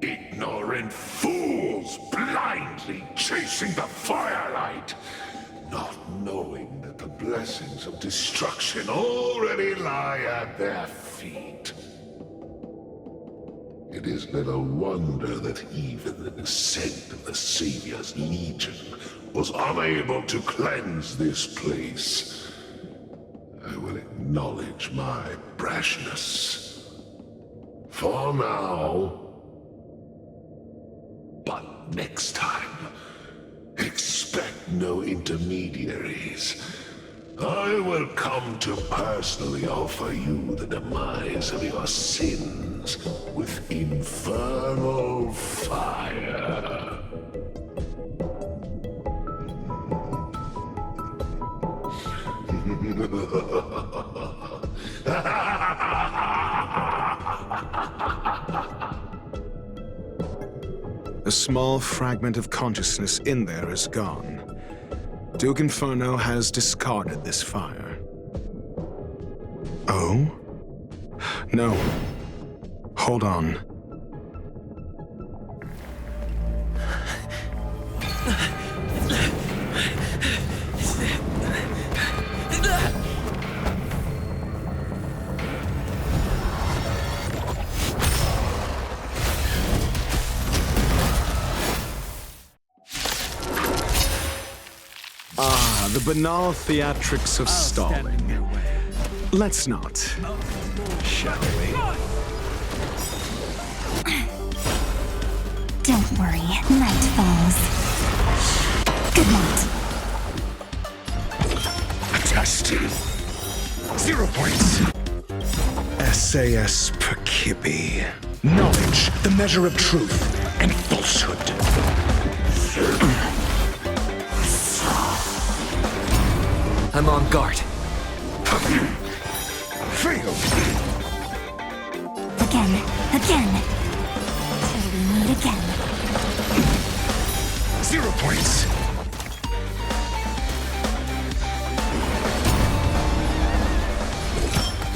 Ignorant fools blindly chasing the firelight, not knowing that the blessings of destruction already lie at their feet. It is little wonder that even the descent of the Savior's Legion was unable to cleanse this place. I will acknowledge my brashness. For now. But next time, expect no intermediaries. I will come to personally offer you the demise of your sins with infernal fire. A small fragment of consciousness in there is gone. Duke Inferno has discarded this fire. Oh? No. Hold on. The banal theatrics of stalling. Let's not, shall we? Don't worry, night falls. Good night. Attested. 0 points. SAS Perkibi. Knowledge, the measure of truth and falsehood. I'm on guard. Fail. Again. Till we meet again. 0 points.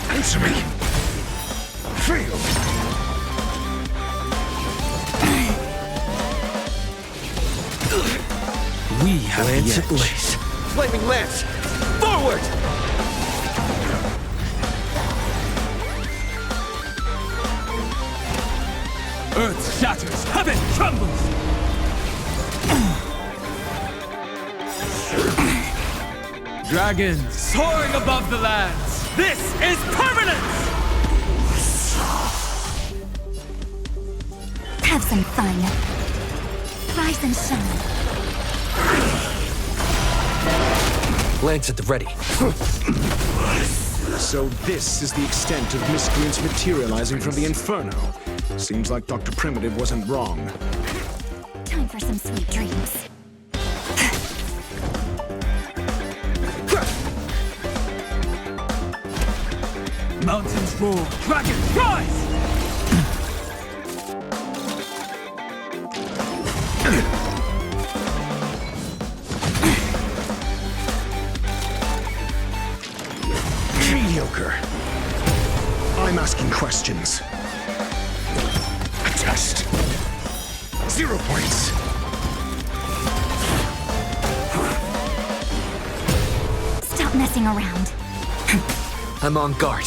Answer me. Fail. We have Lance the at edge. Blaze. Flaming Lance! Forward! Earth shatters, heaven trembles! Dragons soaring above the lands. This is permanence! Have some fun. Rise and shine. Lance at the ready. So this is the extent of miscreants materializing from the Inferno. Seems like Dr. Primitive wasn't wrong. Time for some sweet dreams. Mountains roar, dragons rise! Mediocre. I'm asking questions. A test. 0 points. Stop messing around. I'm on guard.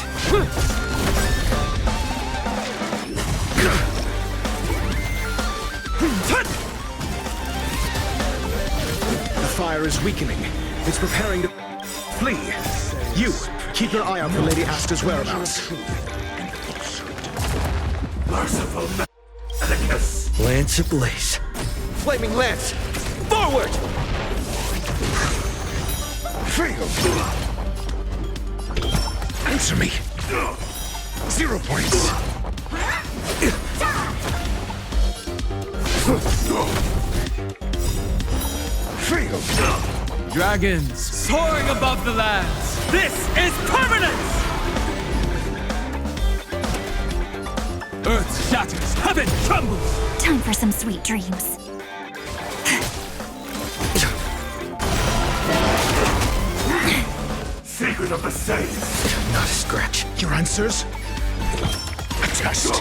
The fire is weakening. It's preparing to flee. You, keep your eye out for Lady Asta's whereabouts. Merciful Lance ablaze. Flaming lance! Forward! Fail! Answer me! 0 points! Fail! Dragons soaring above the lands. This is permanence! Earth shatters, heaven trembles! Time for some sweet dreams. Secret of the Saints! Not a scratch. Your answers? A test.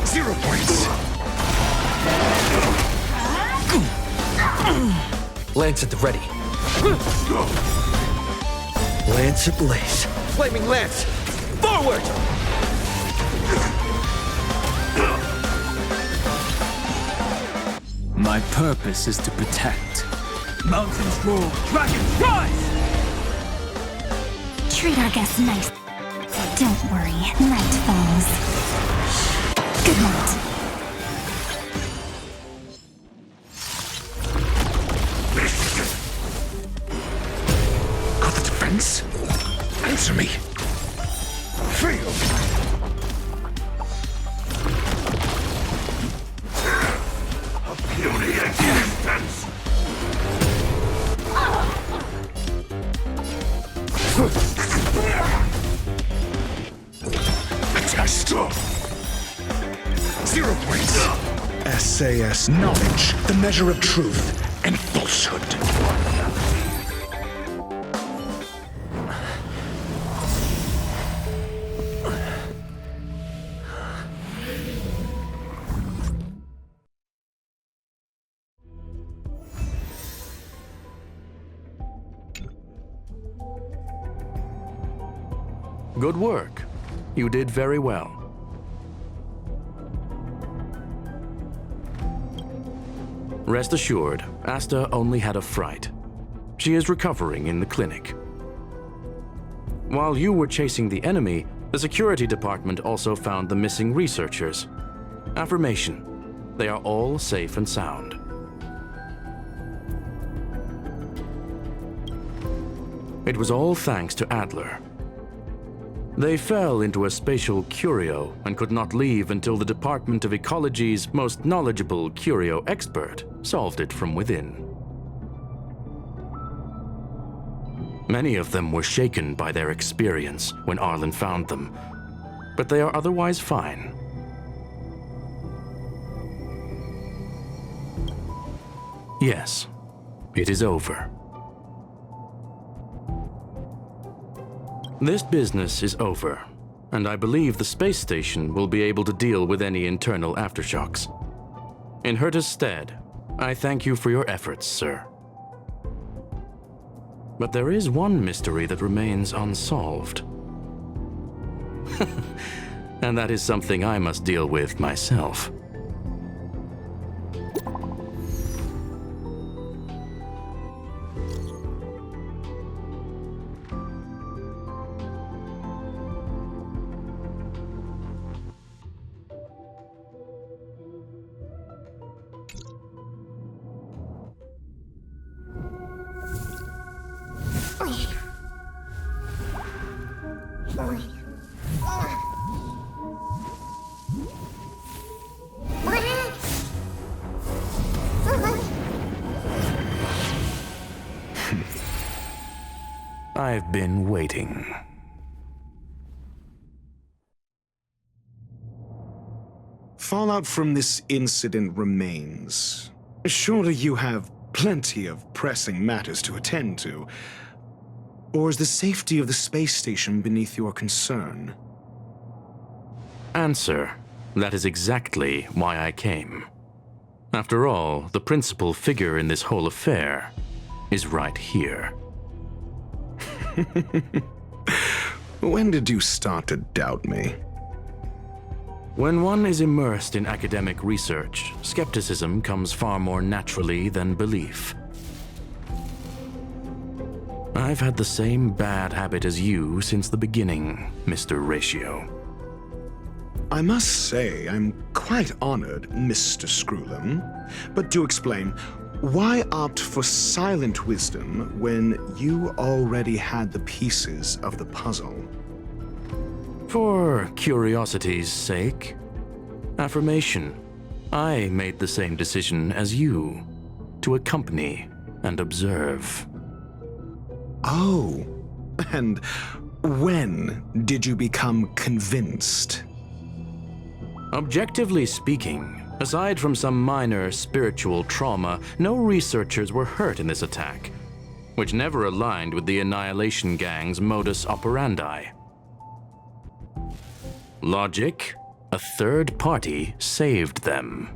0 points. Lance at the ready. Lance ablaze. Flaming lance! Forward! My purpose is to protect. Mountains roar, dragons rise! Treat our guests nice. Don't worry, night falls. Good night. Got the defense? Answer me. Fail. A puny existence! A test. 0 points. SAS knowledge, the measure of truth and falsehood. Good work. You did very well. Rest assured, Asta only had a fright. She is recovering in the clinic. While you were chasing the enemy, the security department also found the missing researchers. Affirmation: they are all safe and sound. It was all thanks to Adler. They fell into a spatial curio and could not leave until the Department of Ecology's most knowledgeable curio expert solved it from within. Many of them were shaken by their experience when Arlen found them, but they are otherwise fine. Yes, it is over. This business is over, and I believe the space station will be able to deal with any internal aftershocks. In Herta's stead, I thank you for your efforts, sir. But there is one mystery that remains unsolved. And that is something I must deal with myself. I've been waiting. Fallout from this incident remains. Surely you have plenty of pressing matters to attend to. Or is the safety of the space station beneath your concern? Answer. That is exactly why I came. After all, the principal figure in this whole affair is right here. When did you start to doubt me? When one is immersed in academic research, skepticism comes far more naturally than belief. I've had the same bad habit as you since the beginning, Mr. Ratio. I must say, I'm quite honored, Mr. Screwlum. But do explain, why opt for silent wisdom when you already had the pieces of the puzzle? For curiosity's sake. Affirmation. I made the same decision as you, to accompany and observe. Oh, and when did you become convinced? Objectively speaking, aside from some minor spiritual trauma, no researchers were hurt in this attack, which never aligned with the Annihilation Gang's modus operandi. Logic, a third party saved them.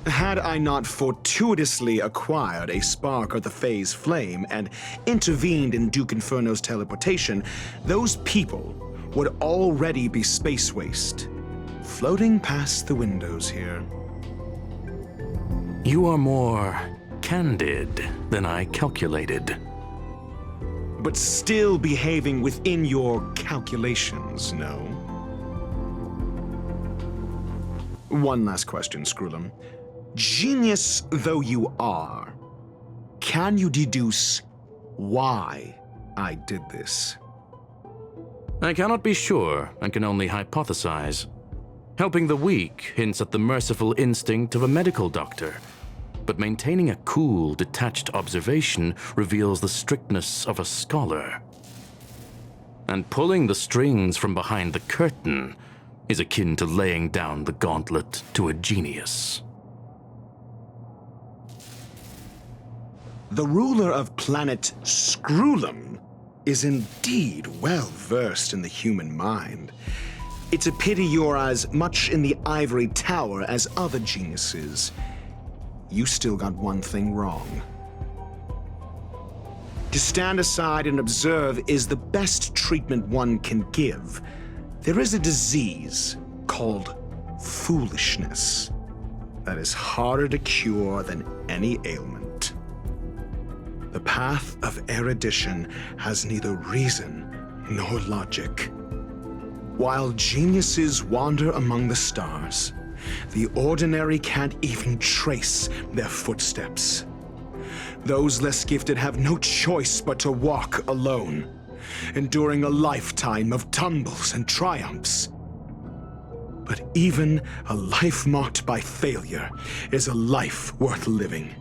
Had I not fortuitously acquired a spark of the phase flame and intervened in Duke Inferno's teleportation, those people would already be space waste, floating past the windows here. You are more candid than I calculated. But still behaving within your calculations, no? One last question, Screwlum. Genius though you are, can you deduce why I did this? I cannot be sure and can only hypothesize. Helping the weak hints at the merciful instinct of a medical doctor, but maintaining a cool, detached observation reveals the strictness of a scholar. And pulling the strings from behind the curtain is akin to laying down the gauntlet to a genius. The ruler of planet Screwlum is indeed well versed in the human mind. It's a pity you're as much in the ivory tower as other geniuses. You still got one thing wrong. To stand aside and observe is the best treatment one can give. There is a disease called foolishness that is harder to cure than any ailment. The path of erudition has neither reason nor logic. While geniuses wander among the stars, the ordinary can't even trace their footsteps. Those less gifted have no choice but to walk alone, enduring a lifetime of tumbles and triumphs. But even a life marked by failure is a life worth living.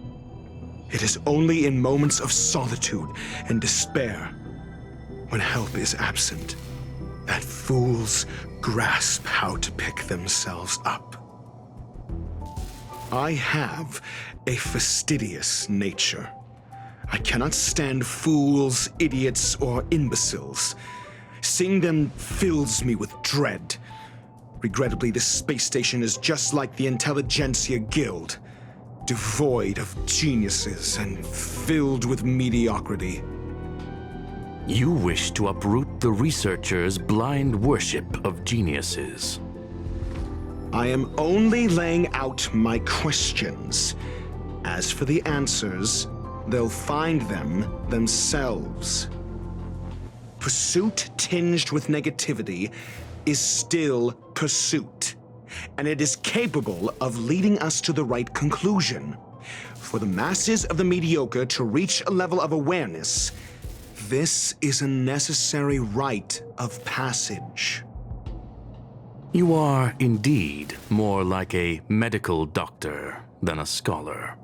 It is only in moments of solitude and despair, when help is absent, that fools grasp how to pick themselves up. I have a fastidious nature. I cannot stand fools, idiots, or imbeciles. Seeing them fills me with dread. Regrettably, this space station is just like the Intelligentsia Guild, devoid of geniuses and filled with mediocrity. You wish to uproot the researchers' blind worship of geniuses. I am only laying out my questions. As for the answers, they'll find them themselves. Pursuit tinged with negativity is still pursuit, and it is capable of leading us to the right conclusion. For the masses of the mediocre to reach a level of awareness, this is a necessary rite of passage. You are indeed more like a medical doctor than a scholar.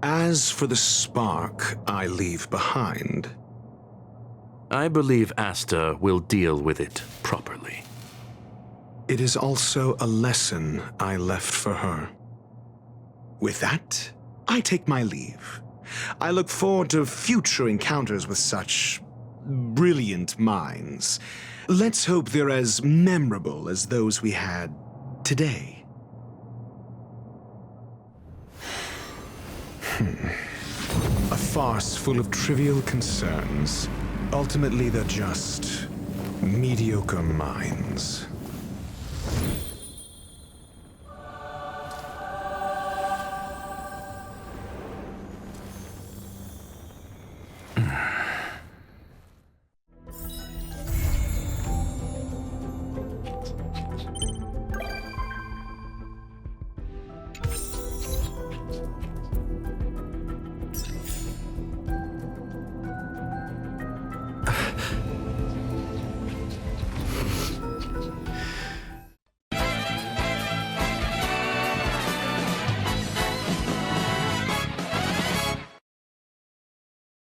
As for the spark I leave behind, I believe Asta will deal with it properly. it is also a lesson I left for her. With that, I take my leave. I look forward to future encounters with such brilliant minds. Let's hope they're as memorable as those we had today. A farce full of trivial concerns. Ultimately, they're just mediocre minds.